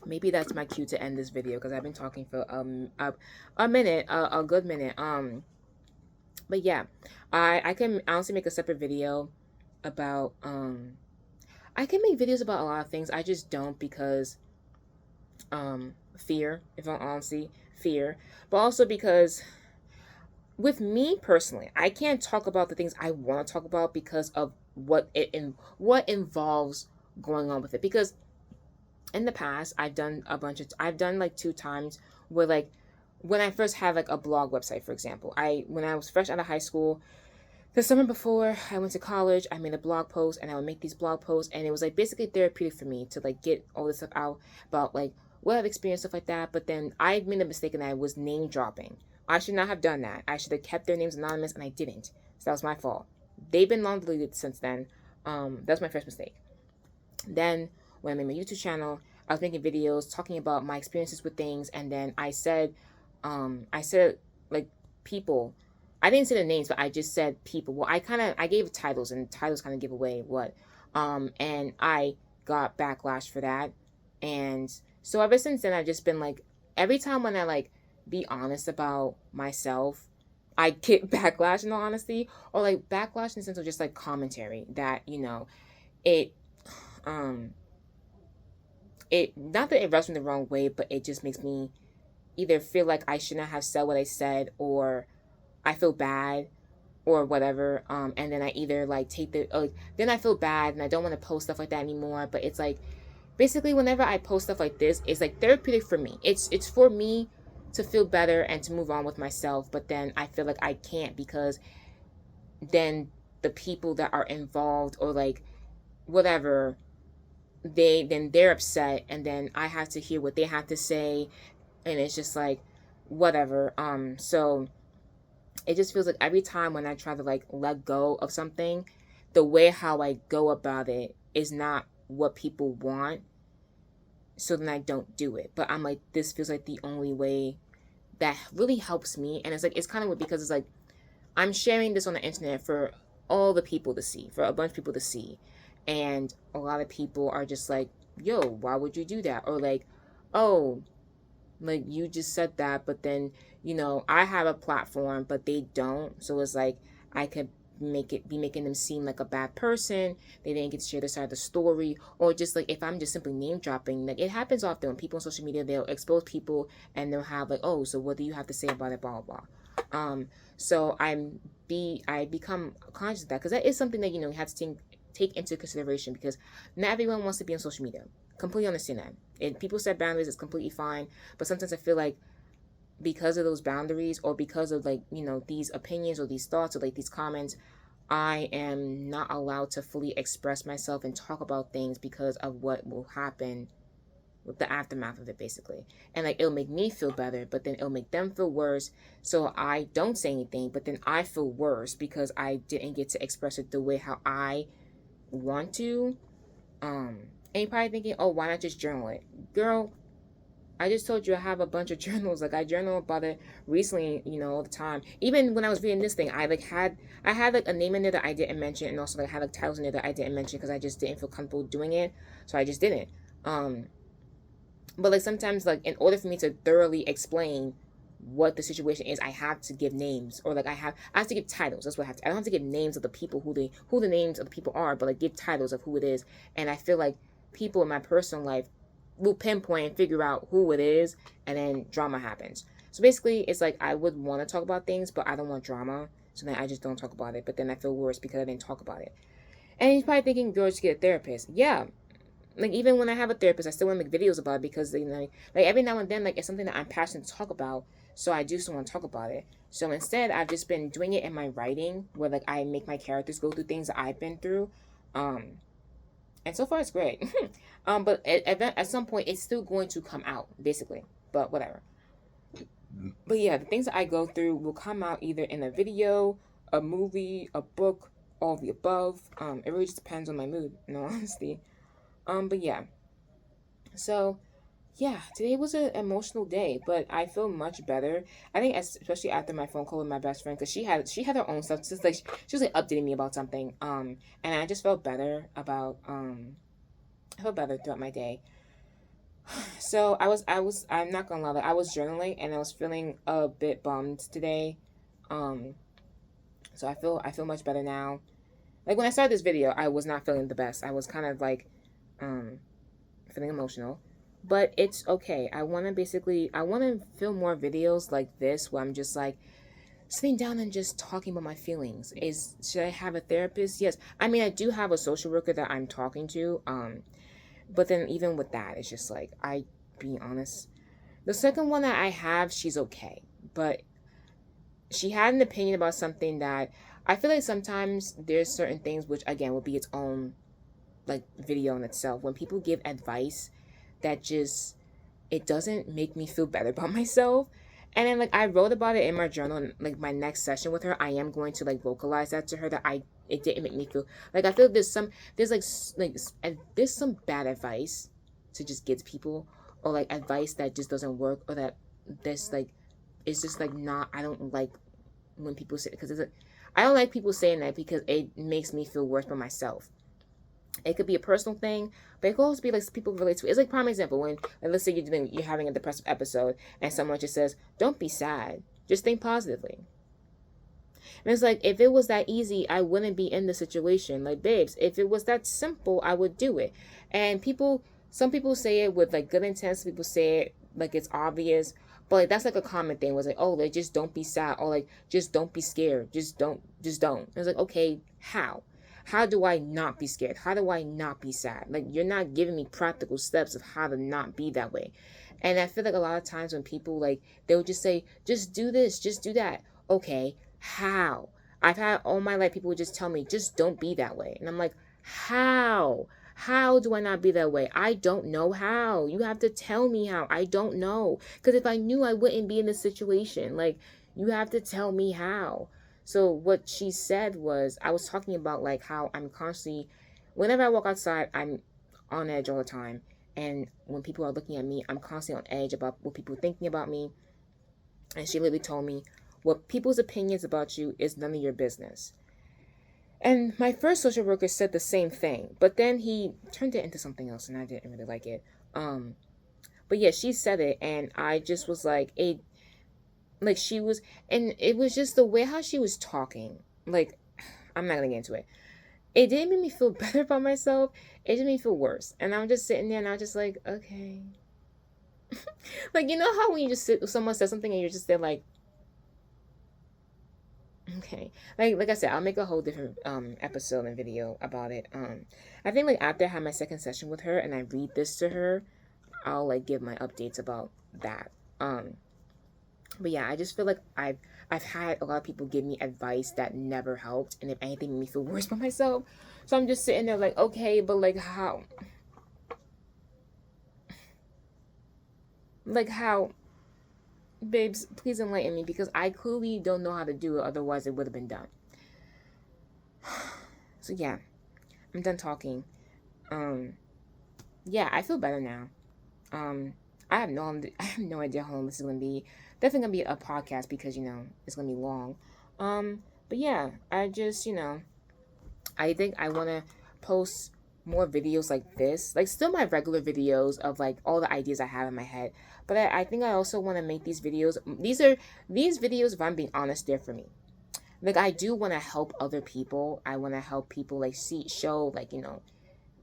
Maybe that's my cue to end this video, because I've been talking for a minute, a good minute. But yeah, I can honestly make a separate video about I can make videos about a lot of things. I just don't, because fear, if I'm honestly, fear, but also because with me personally, I can't talk about the things I want to talk about because of what involves going on with it. Because in the past, I've done like 2 times where, like, when I first had like a blog website, for example, when I was fresh out of high school, the summer before I went to college, I made a blog post, and I would make these blog posts, and it was like basically therapeutic for me to like get all this stuff out about like what I've experienced, stuff like that. But then I made a mistake, and I was name dropping. I should not have done that. I should have kept their names anonymous, and I didn't. So that was my fault. They've been long deleted since then. That was my first mistake. Then when I made my YouTube channel, I was making videos talking about my experiences with things, and then I said like people. I didn't say the names, but I just said people. Well, I gave titles, and titles kind of give away what. And I got backlash for that, and so ever since then, I've just been like, every time when I like be honest about myself, I get backlash, in all honesty, or like backlash in the sense of just like commentary that it it not that it rubs me the wrong way, but it just makes me either feel like I shouldn't have said what I said, or I feel bad, or whatever. And then I either like then I feel bad, and I don't want to post stuff like that anymore. But it's like, basically, whenever I post stuff like this, it's like therapeutic for me. It's for me to feel better and to move on with myself. But then I feel like I can't, because then the people that are involved, or like whatever, they're upset, and then I have to hear what they have to say, and it's just like whatever. So it just feels like every time when I try to like let go of something, the way how I go about it is not what people want, so then I don't do it. But I'm like, this feels like the only way that really helps me. And it's like, it's kind of weird, because it's like I'm sharing this on the internet for all the people to see, for a bunch of people to see, and a lot of people are just like, yo, why would you do that? Or like, oh, like you just said that, but then I have a platform, but they don't. So it's like I could be making them seem like a bad person. They didn't get to share their side of the story. Or just like, if I'm just simply name dropping, like it happens often when people on social media, they'll expose people, and they'll have like, oh, so what do you have to say about it, blah blah blah. So I become conscious of that, because that is something that you have to take into consideration, because not everyone wants to be on social media. Completely understand that. And people set boundaries, it's completely fine. But sometimes I feel like, because of those boundaries, or because of like these opinions, or these thoughts, or like these comments, I am not allowed to fully express myself and talk about things because of what will happen with the aftermath of it, basically. And like, it'll make me feel better, but then it'll make them feel worse. So I don't say anything, but then I feel worse because I didn't get to express it the way how I want to. And you're probably thinking, oh, why not just journal it? Girl, I just told you I have a bunch of journals. Like, I journal about it recently, all the time. Even when I was reading this thing, I had like a name in there that I didn't mention, and also like I had like titles in there that I didn't mention because I just didn't feel comfortable doing it. So I just didn't. But like sometimes, like, in order for me to thoroughly explain what the situation is, I have to give names, or like I have to give titles. That's what I have to. I don't have to give names of the people who the names of the people are, but like give titles of who it is. And I feel like people in my personal life will pinpoint and figure out who it is, and then drama happens. So basically, it's like I would want to talk about things, but I don't want drama, so then I just don't talk about it. But then I feel worse because I didn't talk about it. And he's probably thinking, girl, just get a therapist. Yeah, like, even when I have a therapist, I still want to make videos about it because, like every now and then, like, it's something that I'm passionate to talk about, so I do still want to talk about it. So instead, I've just been doing it in my writing, where like I make my characters go through things that I've been through, and so far it's great. But at some point, it's still going to come out, basically. But whatever. But yeah, the things that I go through will come out either in a video, a movie, a book, all of the above. It really just depends on my mood, in all honesty. But yeah. So, yeah, today was an emotional day, but I feel much better. I think, especially after my phone call with my best friend, because she had her own stuff. Just like she was like updating me about something. And I just felt better about I felt better throughout my day. So I'm not gonna lie, like, I was journaling and I was feeling a bit bummed today. Um, so I feel much better now. Like, when I started this video, I was not feeling the best. I was kind of like um feeling emotional, but it's okay. I want to film more videos like this where I'm just like sitting down and just talking about my feelings. Should I have a therapist? Yes. I mean, I do have a social worker that I'm talking to. But then even with that, it's just like, I being honest, the second one that I have, she's okay, but she had an opinion about something that I feel like sometimes there's certain things which again would be its own like video in itself. When people give advice that just, it doesn't make me feel better about myself. And then like I wrote about it in my journal, and like my next session with her, I am going to like vocalize that to her, that it didn't make me feel like, I feel like there's some bad advice to just give to people, or like advice that just doesn't work, or that this like it's just like not, I don't like when people say, because it's like, I don't like people saying that because it makes me feel worse by myself. It could be a personal thing, but it could also be like people relate to it. It's like, prime example, when like, let's say you're having a depressive episode and someone just says, "Don't be sad, just think positively." And it's like, if it was that easy, I wouldn't be in the situation. Like, babes, if it was that simple, I would do it. And some people say it with like good intent. Some people say it like it's obvious, but like that's like a common thing. Was like, oh, like, just don't be sad, or like, just don't be scared. Just don't. It's like, okay, how? How do I not be scared? How do I not be sad? Like, you're not giving me practical steps of how to not be that way. And I feel like a lot of times when people like, they'll just say, just do this, just do that. Okay, how? I've had all my life people would just tell me, just don't be that way. And I'm like, how? How do I not be that way? I don't know how. You have to tell me how. I don't know. Because if I knew, I wouldn't be in this situation. Like, you have to tell me how. So what she said was, I was talking about like how I'm constantly, whenever I walk outside, I'm on edge all the time. And when people are looking at me, I'm constantly on edge about what people are thinking about me. And she literally told me, what people's opinions about you is none of your business. And my first social worker said the same thing, but then he turned it into something else, and I didn't really like it. But yeah, she said it, and I just was like, like, she was, and it was just the way how she was talking. Like, I'm not gonna get into it. It didn't make me feel better about myself. It just made me feel worse. And I'm just sitting there, and I was just like, okay. Like, you know how when you just sit, someone says something, and you're just there like, okay. Like I said, I'll make a whole different episode and video about it. I think like after I have my second session with her and I read this to her, I'll like give my updates about that. But yeah, I just feel like I've had a lot of people give me advice that never helped, and if anything, made me feel worse about myself. So I'm just sitting there like, okay, but like how? Like how? Babes, please enlighten me because I clearly don't know how to do it. Otherwise, it would have been done. So yeah, I'm done talking. Um, yeah, I feel better now. Um, I have no idea how long this is gonna be. Definitely gonna be a podcast because it's gonna be long. But yeah, I just I think I wanna post more videos like this, like still my regular videos of like all the ideas I have in my head. But I think I also want to make these videos. These videos, if I'm being honest, they're for me. Like I do want to help other people. I want to help people like show like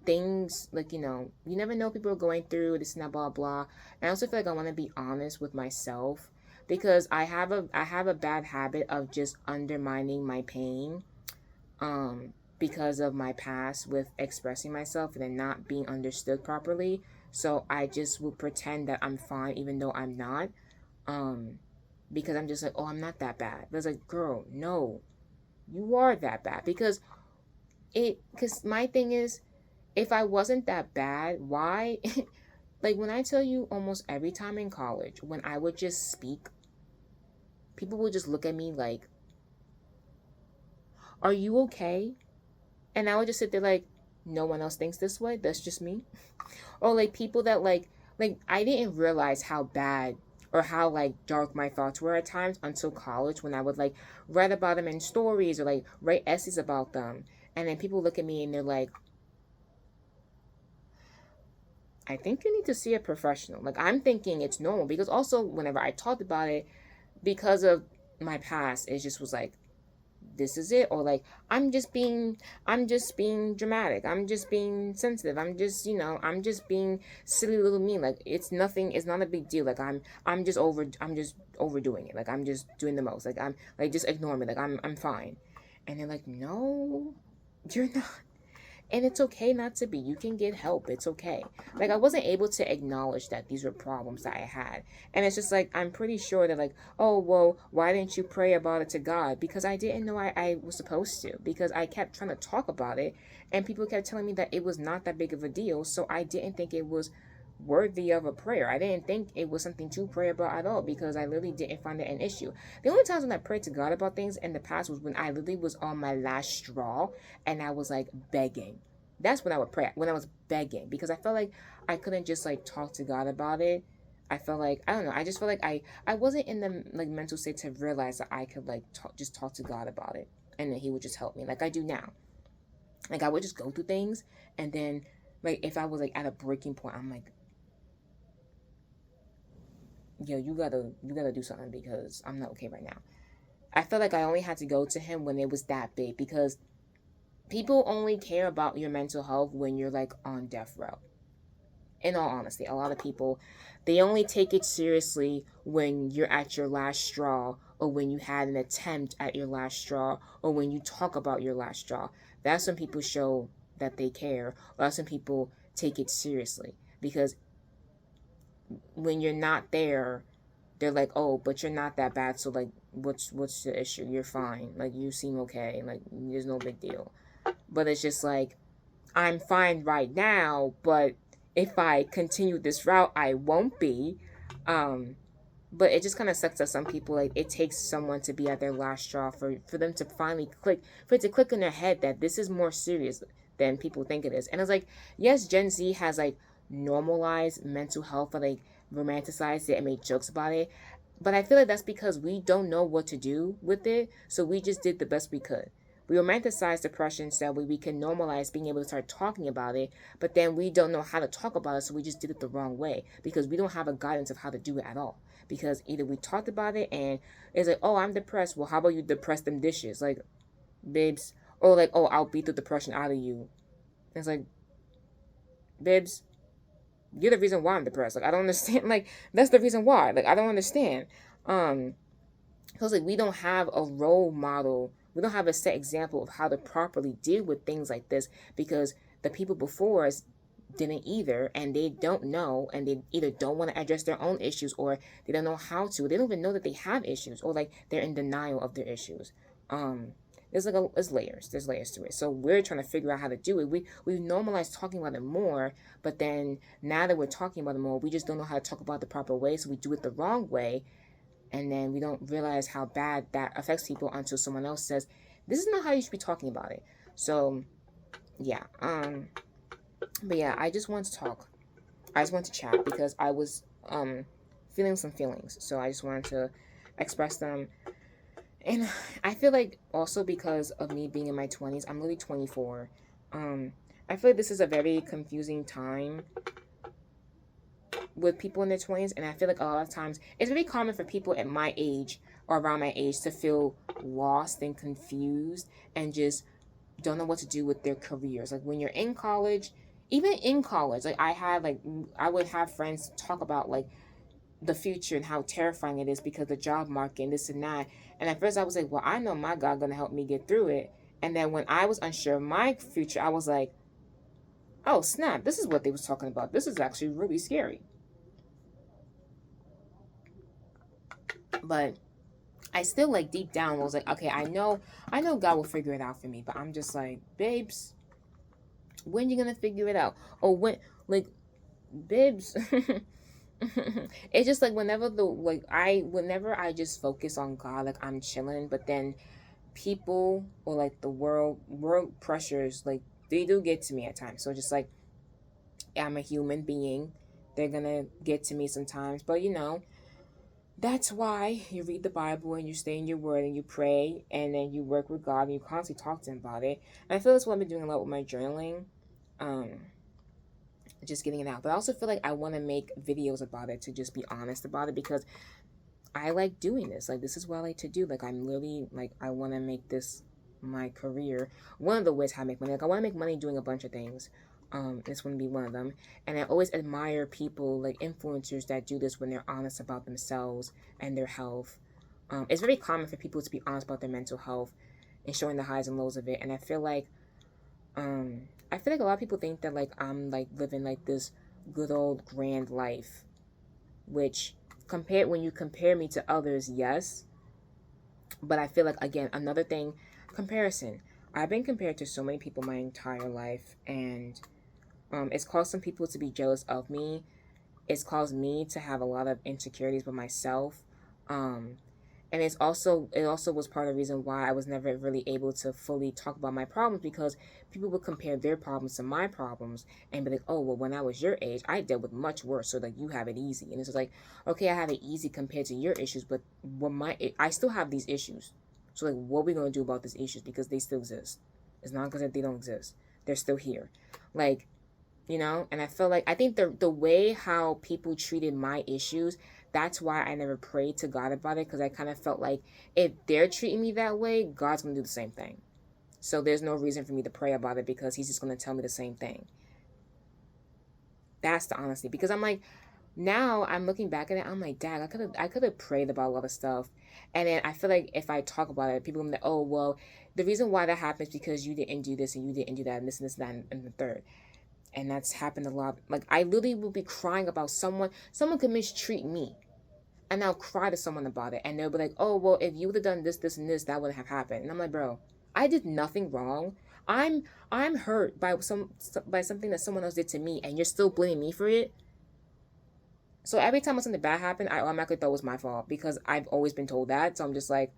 things like you never know people are going through this and that blah blah. And I also feel like I want to be honest with myself because I have a bad habit of just undermining my pain because of my past with expressing myself and then not being understood properly. So I just will pretend that I'm fine even though I'm not. Um because I'm just like, oh, I'm not that bad. But it's like, girl, no, you are that bad. Because my thing is, if I wasn't that bad, why? Like when I tell you almost every time in college, when I would just speak, people would just look at me like, are you okay? And I would just sit there like, no one else thinks this way. That's just me. Or like people that like I didn't realize how bad or how like dark my thoughts were at times until college when I would like write about them in stories or like write essays about them. And then people look at me and they're like, I think you need to see a professional. Like I'm thinking it's normal because also whenever I talked about it, because of my past, it just was like, this is it, or like I'm just being dramatic, I'm just being sensitive, I'm just being silly little me, like it's nothing, it's not a big deal, like I'm just overdoing it, like I'm just doing the most, like I'm like just ignore me, like I'm fine. And they're like, no, you're not. And it's okay not to be. You can get help. It's okay. Like I wasn't able to acknowledge that these were problems that I had. And it's just like I'm pretty sure that like, oh well, why didn't you pray about it to God? Because I didn't know I was supposed to. Because I kept trying to talk about it and people kept telling me that it was not that big of a deal. So I didn't think it was worthy of a prayer. I didn't think it was something to pray about at all because I literally didn't find it an issue. The only times when I prayed to God about things in the past was when I literally was on my last straw and I was like begging. That's when I would pray, when I was begging, because I felt like I couldn't just like talk to God about it. I felt like, I don't know, I just felt like I wasn't in the like mental state to realize that I could like just talk to God about it and then he would just help me like I do now. Like I would just go through things and then like if I was like at a breaking point, I'm like, yo, you gotta do something because I'm not okay right now. I felt like I only had to go to him when it was that big because people only care about your mental health when you're like on death row. In all honesty, a lot of people, they only take it seriously when you're at your last straw or when you had an attempt at your last straw or when you talk about your last straw. That's when people show that they care, or that's when people take it seriously. Because when you're not there, they're like, oh, but you're not that bad, so like what's the issue? You're fine, like you seem okay, like there's no big deal. But it's just like, I'm fine right now, but if I continue this route, I won't be. Um, but it just kind of sucks that some people, like, it takes someone to be at their last straw for them to finally click, for it to click in their head that this is more serious than people think it is. And it's like, yes, Gen Z has like normalized mental health or like romanticized it and made jokes about it. But I feel like that's because we don't know what to do with it. So we just did the best we could. We romanticize depression so that we can normalize being able to start talking about it, but then we don't know how to talk about it, so we just did it the wrong way because we don't have a guidance of how to do it at all. Because either we talked about it and it's like, oh, I'm depressed. Well, how about you depress them dishes? Like, babes. Or like, oh, I'll beat the depression out of you. It's like, babes, you're the reason why I'm depressed. Like, I don't understand. Like, that's the reason why. Like, I don't understand. Um, so it's like we don't have a role model. We don't have a set example of how to properly deal with things like this because the people before us didn't either, and they don't know, and they either don't want to address their own issues, or they don't know how to. They don't even know that they have issues, or like they're in denial of their issues. um there's layers to it. So we're trying to figure out how to do it. We normalize talking about it more, but then now that we're talking about it more, we just don't know how to talk about it the proper way, so we do it the wrong way, and then we don't realize how bad that affects people until someone else says, this is not how you should be talking about it. So yeah. But yeah, I just want to talk. I just want to chat because I was feeling some feelings. So I just wanted to express them. And I feel like also because of me being in my 20s, I'm really 24. I feel like this is a very confusing time with people in their 20s, and I feel like a lot of times it's very common for people at my age or around my age to feel lost and confused and just don't know what to do with their careers. Like when you're in college, even in college, like I would have friends talk about like the future and how terrifying it is because the job market and this and that. And at first I was like, well, I know my God gonna help me get through it. And then when I was unsure of my future, I was like, oh snap, this is what they was talking about. This is actually really scary. But I still like deep down was like, okay, I know God will figure it out for me. But I'm just like, babes, when you gonna figure it out? Or when, like, babes. It's just like whenever I just focus on God, like I'm chilling, but then people or like the world pressures, like they do get to me at times. So just like I'm a human being, they're gonna get to me sometimes. But that's why you read the Bible and you stay in your word and you pray and then you work with God and you constantly talk to him about it. And I feel that's what I've been doing a lot with my journaling. Um just getting it out. But I also feel like I want to make videos about it to just be honest about it because I like doing this. Like this is what I like to do. Like I'm really like I want to make this my career. One of the ways how I make money. Like I want to make money doing a bunch of things. This wouldn't be one of them. And I always admire people like influencers that do this when they're honest about themselves and their health. It's very common for people to be honest about their mental health and showing the highs and lows of it. And I feel like a lot of people think that like I'm like living like this good old grand life, which compared when you compare me to others, yes. But I feel like again another thing, comparison. I've been compared to so many people my entire life, and it's caused some people to be jealous of me. It's caused me to have a lot of insecurities with myself. Um, and it also was part of the reason why I was never really able to fully talk about my problems because people would compare their problems to my problems and be like, oh well, when I was your age I dealt with much worse, so like you have it easy. And it's just like, okay, I have it easy compared to your issues, but I still have these issues. So like what are we going to do about these issues, because they still exist. It's not because they don't exist, they're still here. Like, and I feel like I think the way how people treated my issues, that's why I never prayed to God about it, because I kind of felt like if they're treating me that way, God's gonna do the same thing. So there's no reason for me to pray about it because he's just gonna tell me the same thing. That's the honesty. Because I'm like, now I'm looking back at it, I'm like, dang, I could have prayed about a lot of stuff. And then I feel like if I talk about it, people will be like, oh well, the reason why that happens because you didn't do this and you didn't do that and this and that and the third. And that's happened a lot. Like I literally will be crying about someone could mistreat me, and I'll cry to someone about it, and they'll be like, oh well, if you would have done this and this, that wouldn't have happened. And I'm like, bro, I did nothing wrong. I'm hurt by something that someone else did to me, and you're still blaming me for it. So every time something bad happened, I automatically thought it was my fault because I've always been told that. So I'm just like,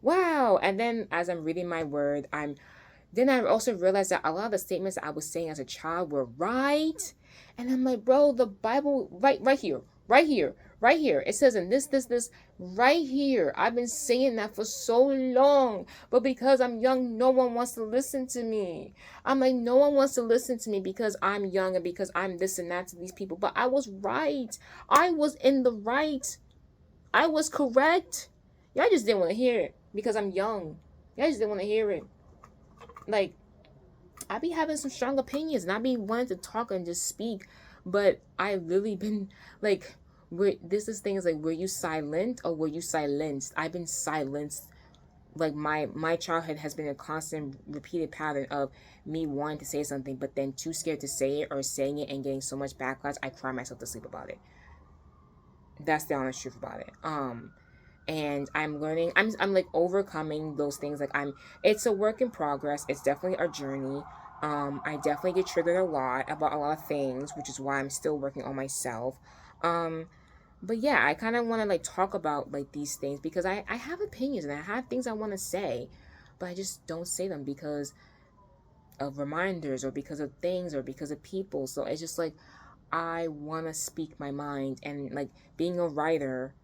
wow. And then as I'm reading my word, then I also realized that a lot of the statements that I was saying as a child were right. And I'm like, bro, the Bible, right here, right here, right here. It says in this, right here. I've been saying that for so long. But because I'm young, no one wants to listen to me. I'm like, no one wants to listen to me because I'm young and because I'm this and that to these people. But I was right. I was in the right. I was correct. Y'all just didn't want to hear it because I'm young. Y'all just didn't want to hear it. Like, I be having some strong opinions and I be wanting to talk and just speak, but I really been like, this is things like, were you silent or were you silenced? I've been silenced like my childhood has been a constant repeated pattern of me wanting to say something but then too scared to say it, or saying it and getting so much backlash I cry myself to sleep about it. That's the honest truth about it. And I'm learning, I'm like overcoming those things. Like it's a work in progress. It's definitely a journey. I definitely get triggered a lot about a lot of things, which is why I'm still working on myself. um but yeah, I kind of want to like talk about like these things because I have opinions and I have things I want to say, but I just don't say them because of reminders or because of things or because of people. So it's just like I want to speak my mind, and like being a writer,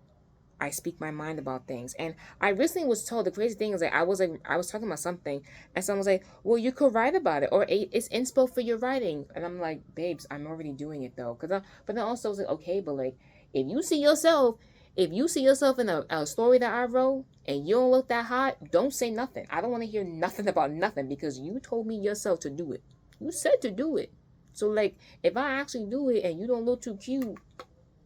I speak my mind about things. And I recently was told, the crazy thing is, like I was talking about something, and someone was like, "Well, you could write about it, or it's inspo for your writing." And I'm like, "Babes, I'm already doing it though." But then also I was like, "Okay, but like if you see yourself, if you see yourself in a story that I wrote and you don't look that hot, don't say nothing. I don't want to hear nothing about nothing because you told me yourself to do it. You said to do it. So like if I actually do it and you don't look too cute,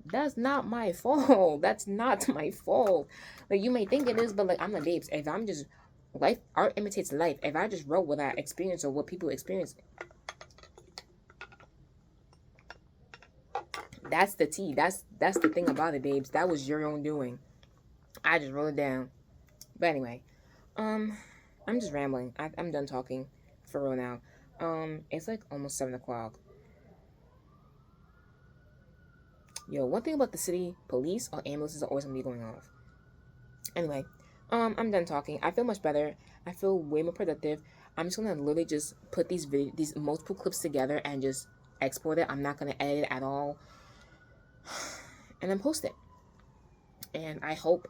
that's not my fault. That's not my fault. Like you may think it is, but like I'm like, babes, if I'm just life, art imitates life. If I just wrote what I experienced or what people experience, that's the tea. That's the thing about it, babes. That was your own doing. I just wrote it down. But anyway, um, I'm just rambling. I'm done talking for real now. It's like almost 7 o'clock. Yo, one thing about the city, police or ambulances are always gonna be going off. Anyway, I'm done talking. I feel much better. I feel way more productive. I'm just gonna literally just put these multiple clips together and just export it. I'm not gonna edit it at all, and then post it. And I hope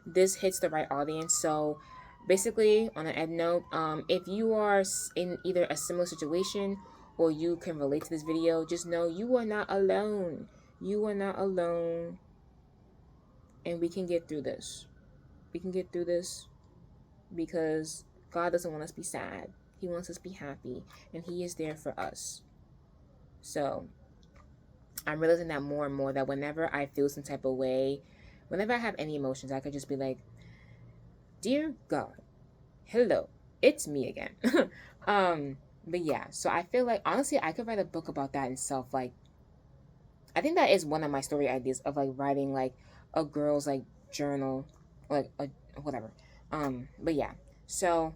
this hits the right audience. So, basically, on an end note, if you are in either a similar situation or you can relate to this video, just know you are not alone. You are not alone, and we can get through this. We can get through this because God doesn't want us to be sad. He wants us to be happy, and He is there for us. So I'm realizing that more and more, that whenever I feel some type of way, whenever I have any emotions, I could just be like, "Dear God, hello, it's me again." But yeah, so I feel like honestly, I could write a book about that itself. Like, I think that is one of my story ideas of like writing like a girl's like journal, like a whatever. But yeah, so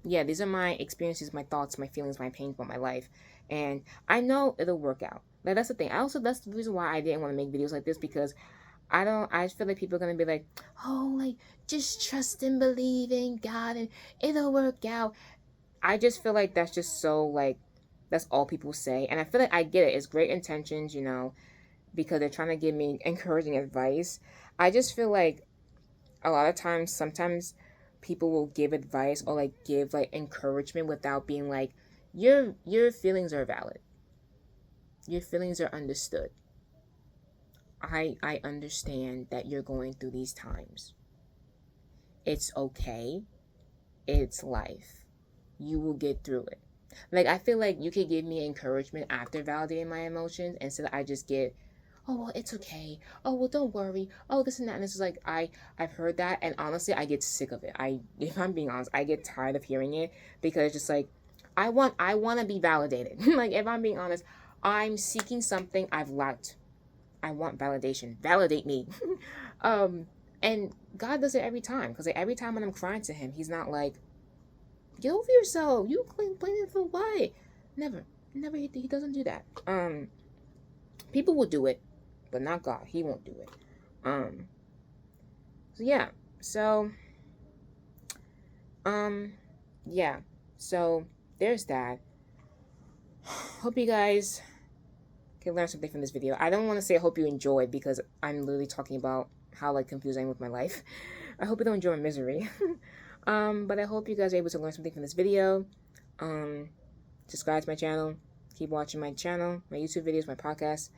yeah, these are my experiences, my thoughts, my feelings, my pains about my life, and I know it'll work out. Like that's the thing. That's the reason why I didn't want to make videos like this, because I don't. I feel like people are gonna be like, "Oh, like just trust and believe in God, and it'll work out." I just feel like that's just so like that's all people say, and I feel like I get it. It's great intentions, because they're trying to give me encouraging advice. I just feel like a lot of times, sometimes people will give advice or like give like encouragement without being like, your feelings are valid, your feelings are understood. I understand that you're going through these times. It's okay. It's life. You will get through it. Like I feel like you could give me encouragement after validating my emotions, instead of I just get, "Oh well, it's okay. Oh well, don't worry. Oh this and that." And it's just like I've heard that, and honestly, I get sick of it. If I'm being honest, I get tired of hearing it, because it's just like I want to be validated. Like if I'm being honest, I'm seeking something I've lacked. I want validation. Validate me. um, and God does it every time, because like, every time when I'm crying to Him, He's not like, "Get over yourself. You complaining for what?" Never, never. He doesn't do that. People will do it, but not God. He won't do it. Um, so yeah. So um, yeah. So there's that. Hope you guys can learn something from this video. I don't want to say I hope you enjoyed, because I'm literally talking about how like confused I am with my life. I hope you don't enjoy my misery. But I hope you guys are able to learn something from this video. Subscribe to my channel. Keep watching my channel, my YouTube videos, my podcast.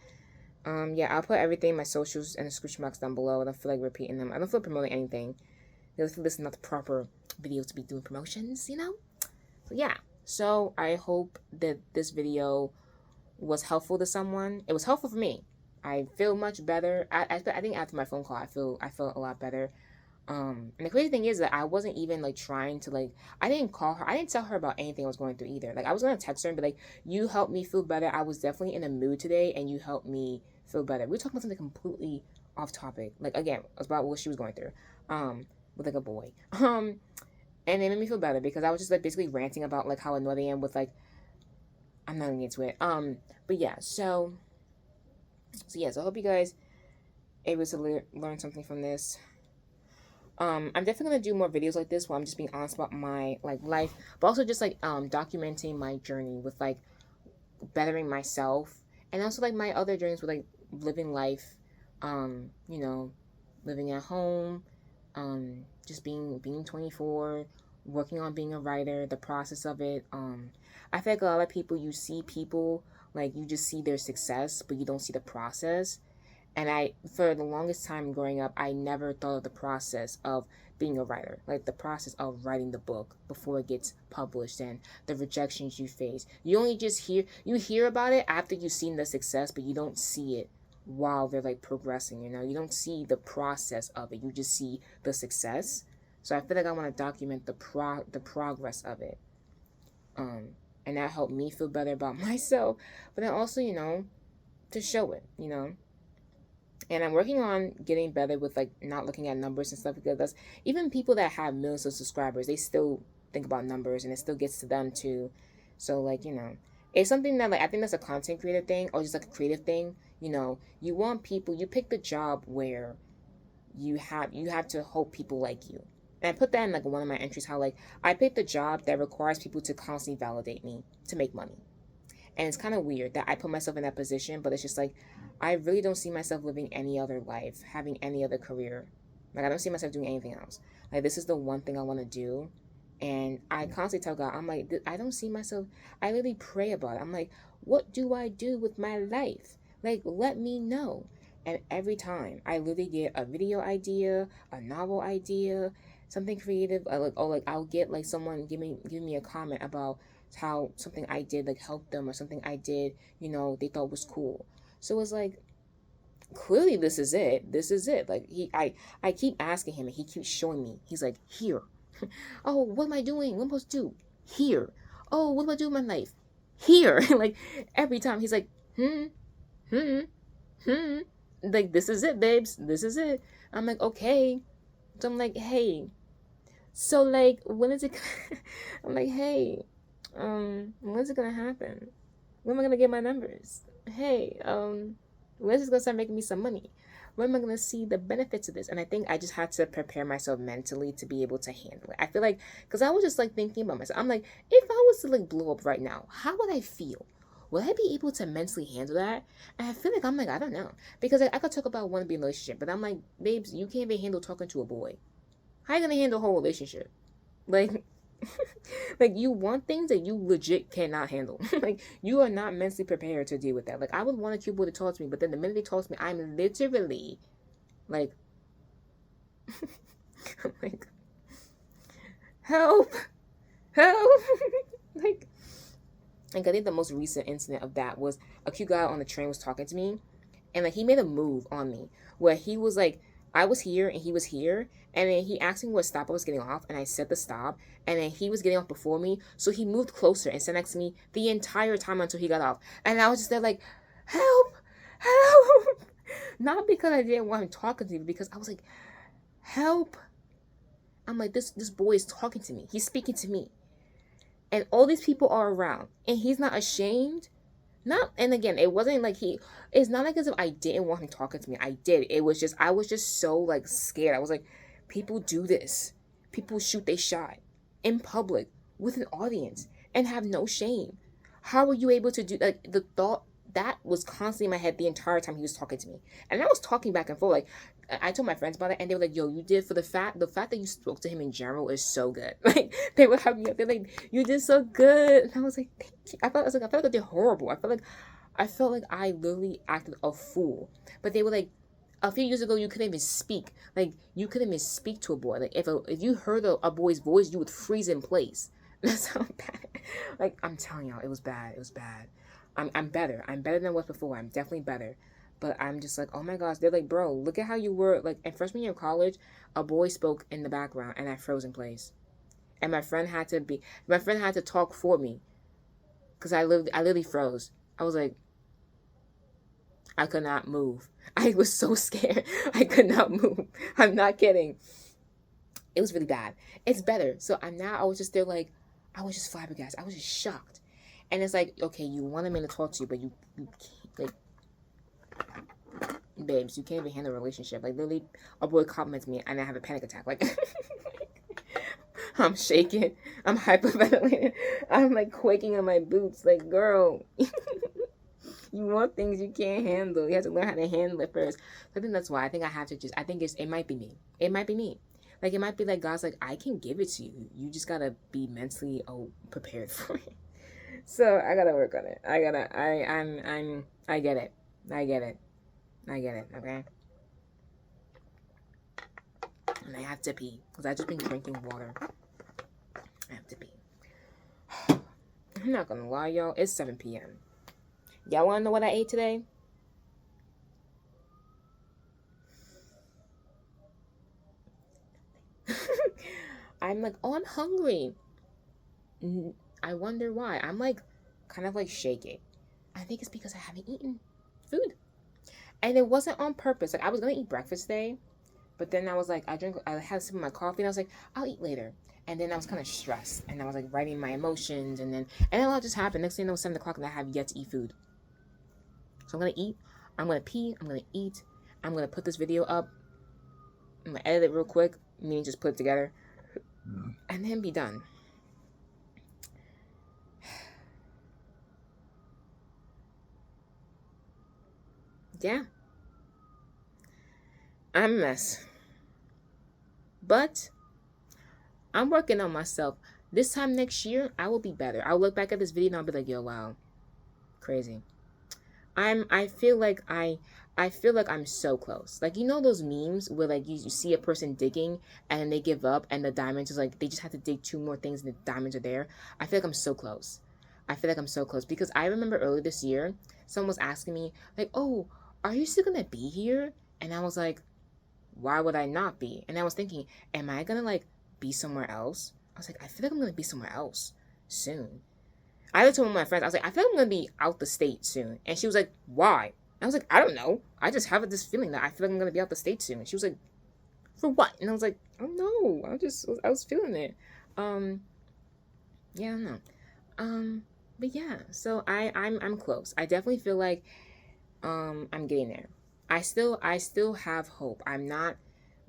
Yeah, I'll put everything, my socials, in the description box down below. I don't feel like repeating them. I don't feel like promoting anything. I feel this is not the proper video to be doing promotions. So yeah. So I hope that this video was helpful to someone. It was helpful for me. I feel much better. I think after my phone call, I felt a lot better. And the crazy thing is that I wasn't even like trying to like, I didn't call her, I didn't tell her about anything I was going through either. Like I was gonna text her and be like, you helped me feel better. I was definitely in a mood today and you helped me feel better. We were talking about something completely off topic. Like again, about what she was going through. With like a boy. And it made me feel better because I was just like basically ranting about like how annoyed I am with like, I'm not gonna get into it. But yeah, so I hope you guys able to learn something from this. I'm definitely gonna do more videos like this where I'm just being honest about my like life, but also just like documenting my journey with like bettering myself, and also like my other journeys with like living life, you know, living at home, just being 24, working on being a writer, the process of it. I feel like a lot of people, you see people like you just see their success, but you don't see the process. And I, for the longest time growing up, I never thought of the process of being a writer, like the process of writing the book before it gets published and the rejections you face. You only just hear about it after you've seen the success, but you don't see it while they're like progressing. You don't see the process of it. You just see the success. So I feel like I want to document the progress of it. And that helped me feel better about myself, but then also to show it. And I'm working on getting better with like not looking at numbers and stuff, because that's, even people that have millions of subscribers, they still think about numbers and it still gets to them too. So like, it's something that like I think that's a content creator thing, or just like a creative thing. You want people, you pick the job where you have to hope people like you. And I put that in like one of my entries, how like I picked the job that requires people to constantly validate me to make money. And it's kind of weird that I put myself in that position, but it's just like, I really don't see myself living any other life, having any other career. Like, I don't see myself doing anything else. Like, this is the one thing I want to do. And I constantly tell God, I'm like, I don't see myself. I really pray about it. I'm like, what do I do with my life? Like, let me know. And every time I literally get a video idea, a novel idea, something creative, like I'll get like someone give me a comment about how something I did like helped them, or something I did, they thought was cool. So it's like, clearly this is it. This is it. Like I keep asking him and he keeps showing me. He's like, here. Oh, what am I doing? What am I supposed to do? Here. Oh, what do I do with my life? Here. Like every time he's like, hmm, hmm, hmm. Like, this is it, babes. This is it. I'm like, okay. So I'm like, hey. So like, when is it? I'm like, hey. When's it gonna happen? When am I gonna get my numbers? Hey, when's this gonna start making me some money? When am I gonna see the benefits of this? And I think I just had to prepare myself mentally to be able to handle it. I feel like, because I was just like thinking about myself. I'm like, if I was to like blow up right now, how would I feel? Will I be able to mentally handle that? And I feel like I'm like, I don't know. Because I could talk about wanting to be in a relationship, but I'm like, babes, you can't even handle talking to a boy. How are you gonna handle a whole relationship? Like, like, you want things that you legit cannot handle. Like, you are not mentally prepared to deal with that. Like, I would want a cute boy to talk to me, but then the minute they talk to me, I'm literally like, I'm like, help, help. like I think the most recent incident of that was a cute guy on the train was talking to me, and like he made a move on me where he was like, I was here and he was here, and then he asked me what stop I was getting off, and I said the stop, and then he was getting off before me, so he moved closer and sat next to me the entire time until he got off, and I was just there like, help, help. Not because I didn't want him talking to me, but because I was like, help. I'm like, this boy is talking to me, he's speaking to me, and all these people are around, and he's not ashamed. Not, and again, it wasn't like it's not like as if I didn't want him talking to me. I did. It was just, I was just so like scared. I was like, people do this. People shoot they shot in public with an audience and have no shame. How were you able to do, like, the thought that was constantly in my head the entire time he was talking to me. And I was talking back and forth. Like, I told my friends about it, and they were like, yo, you did, for the fact that you spoke to him in general is so good. Like, they would have me up, they're like, you did so good. And I was like, thank you. I felt like I did horrible. I felt like I literally acted a fool. But they were like, a few years ago, you couldn't even speak. Like, you couldn't even speak to a boy. Like, if you heard a boy's voice, you would freeze in place. That's how bad. Like, I'm telling y'all, it was bad. It was bad. I'm better. I'm better than I was before. I'm definitely better. But I'm just like, oh my gosh. They're like, bro, look at how you were. Like, in freshman year of college, a boy spoke in the background and I froze in place. And my friend had to talk for me. Because I literally froze. I was like, I could not move. I was so scared. I could not move. I'm not kidding. It was really bad. It's better. So I'm now, I was just there like, I was just flabbergasted. I was just shocked. And it's like, okay, you wanted me to talk to you, but you can't, like, babes, you can't even handle a relationship. Like, literally, a boy compliments me and I have a panic attack. Like, I'm shaking. I'm hyperventilating. I'm like quaking in my boots. Like, girl, you want things you can't handle. You have to learn how to handle it first. So I think that's why. I think I have to just, I think it might be me. It might be me. Like, it might be like God's like, I can give it to you. You just gotta be mentally prepared for it. So I gotta work on it. I get it. I get it. I get it. Okay. And I have to pee because I've just been drinking water. I have to pee. I'm not gonna lie, y'all. It's 7 p.m. Y'all wanna know what I ate today? I'm like, oh, I'm hungry. I wonder why. I'm like, kind of like shaking. I think it's because I haven't eaten food. And it wasn't on purpose. Like, I was gonna eat breakfast today, but then I was like, I had some of my coffee, and I was like, I'll eat later. And then I was kind of stressed, and I was like writing my emotions, and then a lot just happened. Next thing you know, 7 o'clock, and I have yet to eat food. So I'm gonna eat. I'm gonna pee. I'm gonna eat. I'm gonna put this video up. I'm gonna edit it real quick, meaning just put it together, and then be done. Yeah. I'm a mess. But I'm working on myself. This time next year, I will be better. I'll look back at this video and I'll be like, yo, wow. Crazy. I feel like I'm so close. Like, you know those memes where like you see a person digging and then they give up and the diamonds is like they just have to dig 2 more things and the diamonds are there. I feel like I'm so close. I feel like I'm so close because I remember earlier this year, someone was asking me like, "Oh, are you still gonna be here?" And I was like, "Why would I not be?" And I was thinking, "Am I gonna like be somewhere else?" I was like, "I feel like I'm gonna be somewhere else soon." I told one of my friends, I was like, I feel like I'm gonna be out the state soon. And she was like, why? I was like, I don't know. I just have this feeling that I feel like I'm gonna be out the state soon. And she was like, for what? And I was like, I don't know. I was feeling it. Yeah, I don't know. But yeah, so I'm close. I definitely feel like I'm getting there. I still have hope. I'm not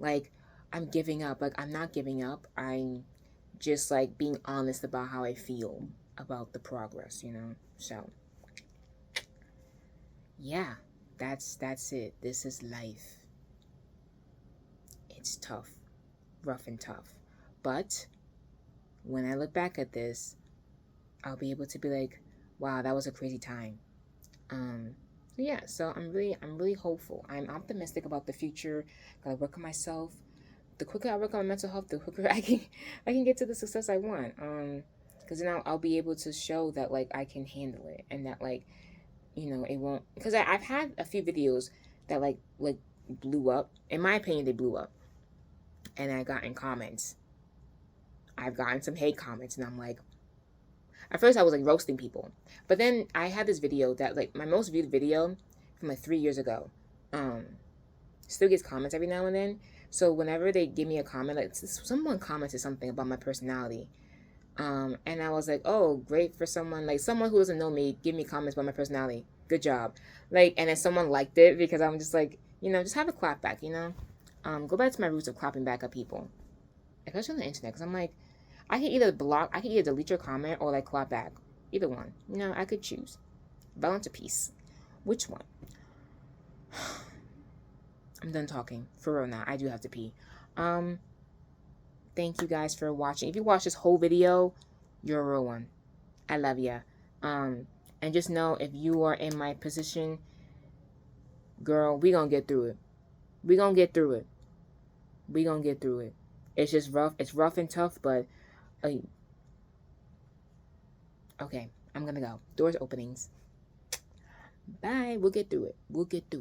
like I'm giving up. Like, I'm not giving up. I'm just like being honest about how I feel about the progress, you know. So yeah, that's it. This is life. It's tough, rough and tough, but when I look back at this, I'll be able to be like, wow, that was a crazy time. Yeah, so I'm really hopeful. I'm optimistic about the future. Gotta work on myself. The quicker I work on my mental health, the quicker I can get to the success I want. Because then I'll be able to show that like I can handle it and that like, you know, it won't. Because I've had a few videos that like blew up. In my opinion, they blew up, and I got in comments. I've gotten some hate comments, and I'm like, at first I was like roasting people, but then I had this video that like my most viewed video from like 3 years ago. Still gets comments every now and then. So whenever they give me a comment, like someone commented something about my personality, and I was like, oh, great for someone who doesn't know me, give me comments about my personality. Good job. Like, and then someone liked it because I'm just like, you know, just have a clap back, you know. Go back to my roots of clapping back at people, especially on the internet, because I'm like, I can either delete your comment or like clap back. Either one. You know, I could choose. Balance of peace. Which one? I'm done talking. For real now. I do have to pee. Thank you guys for watching. If you watch this whole video, you're a real one. I love ya. And just know if you are in my position, girl, we gonna get through it. We gonna get through it. We gonna get through it. It's just rough. It's rough and tough, but okay, I'm gonna go. Doors openings. Bye. We'll get through it. We'll get through it.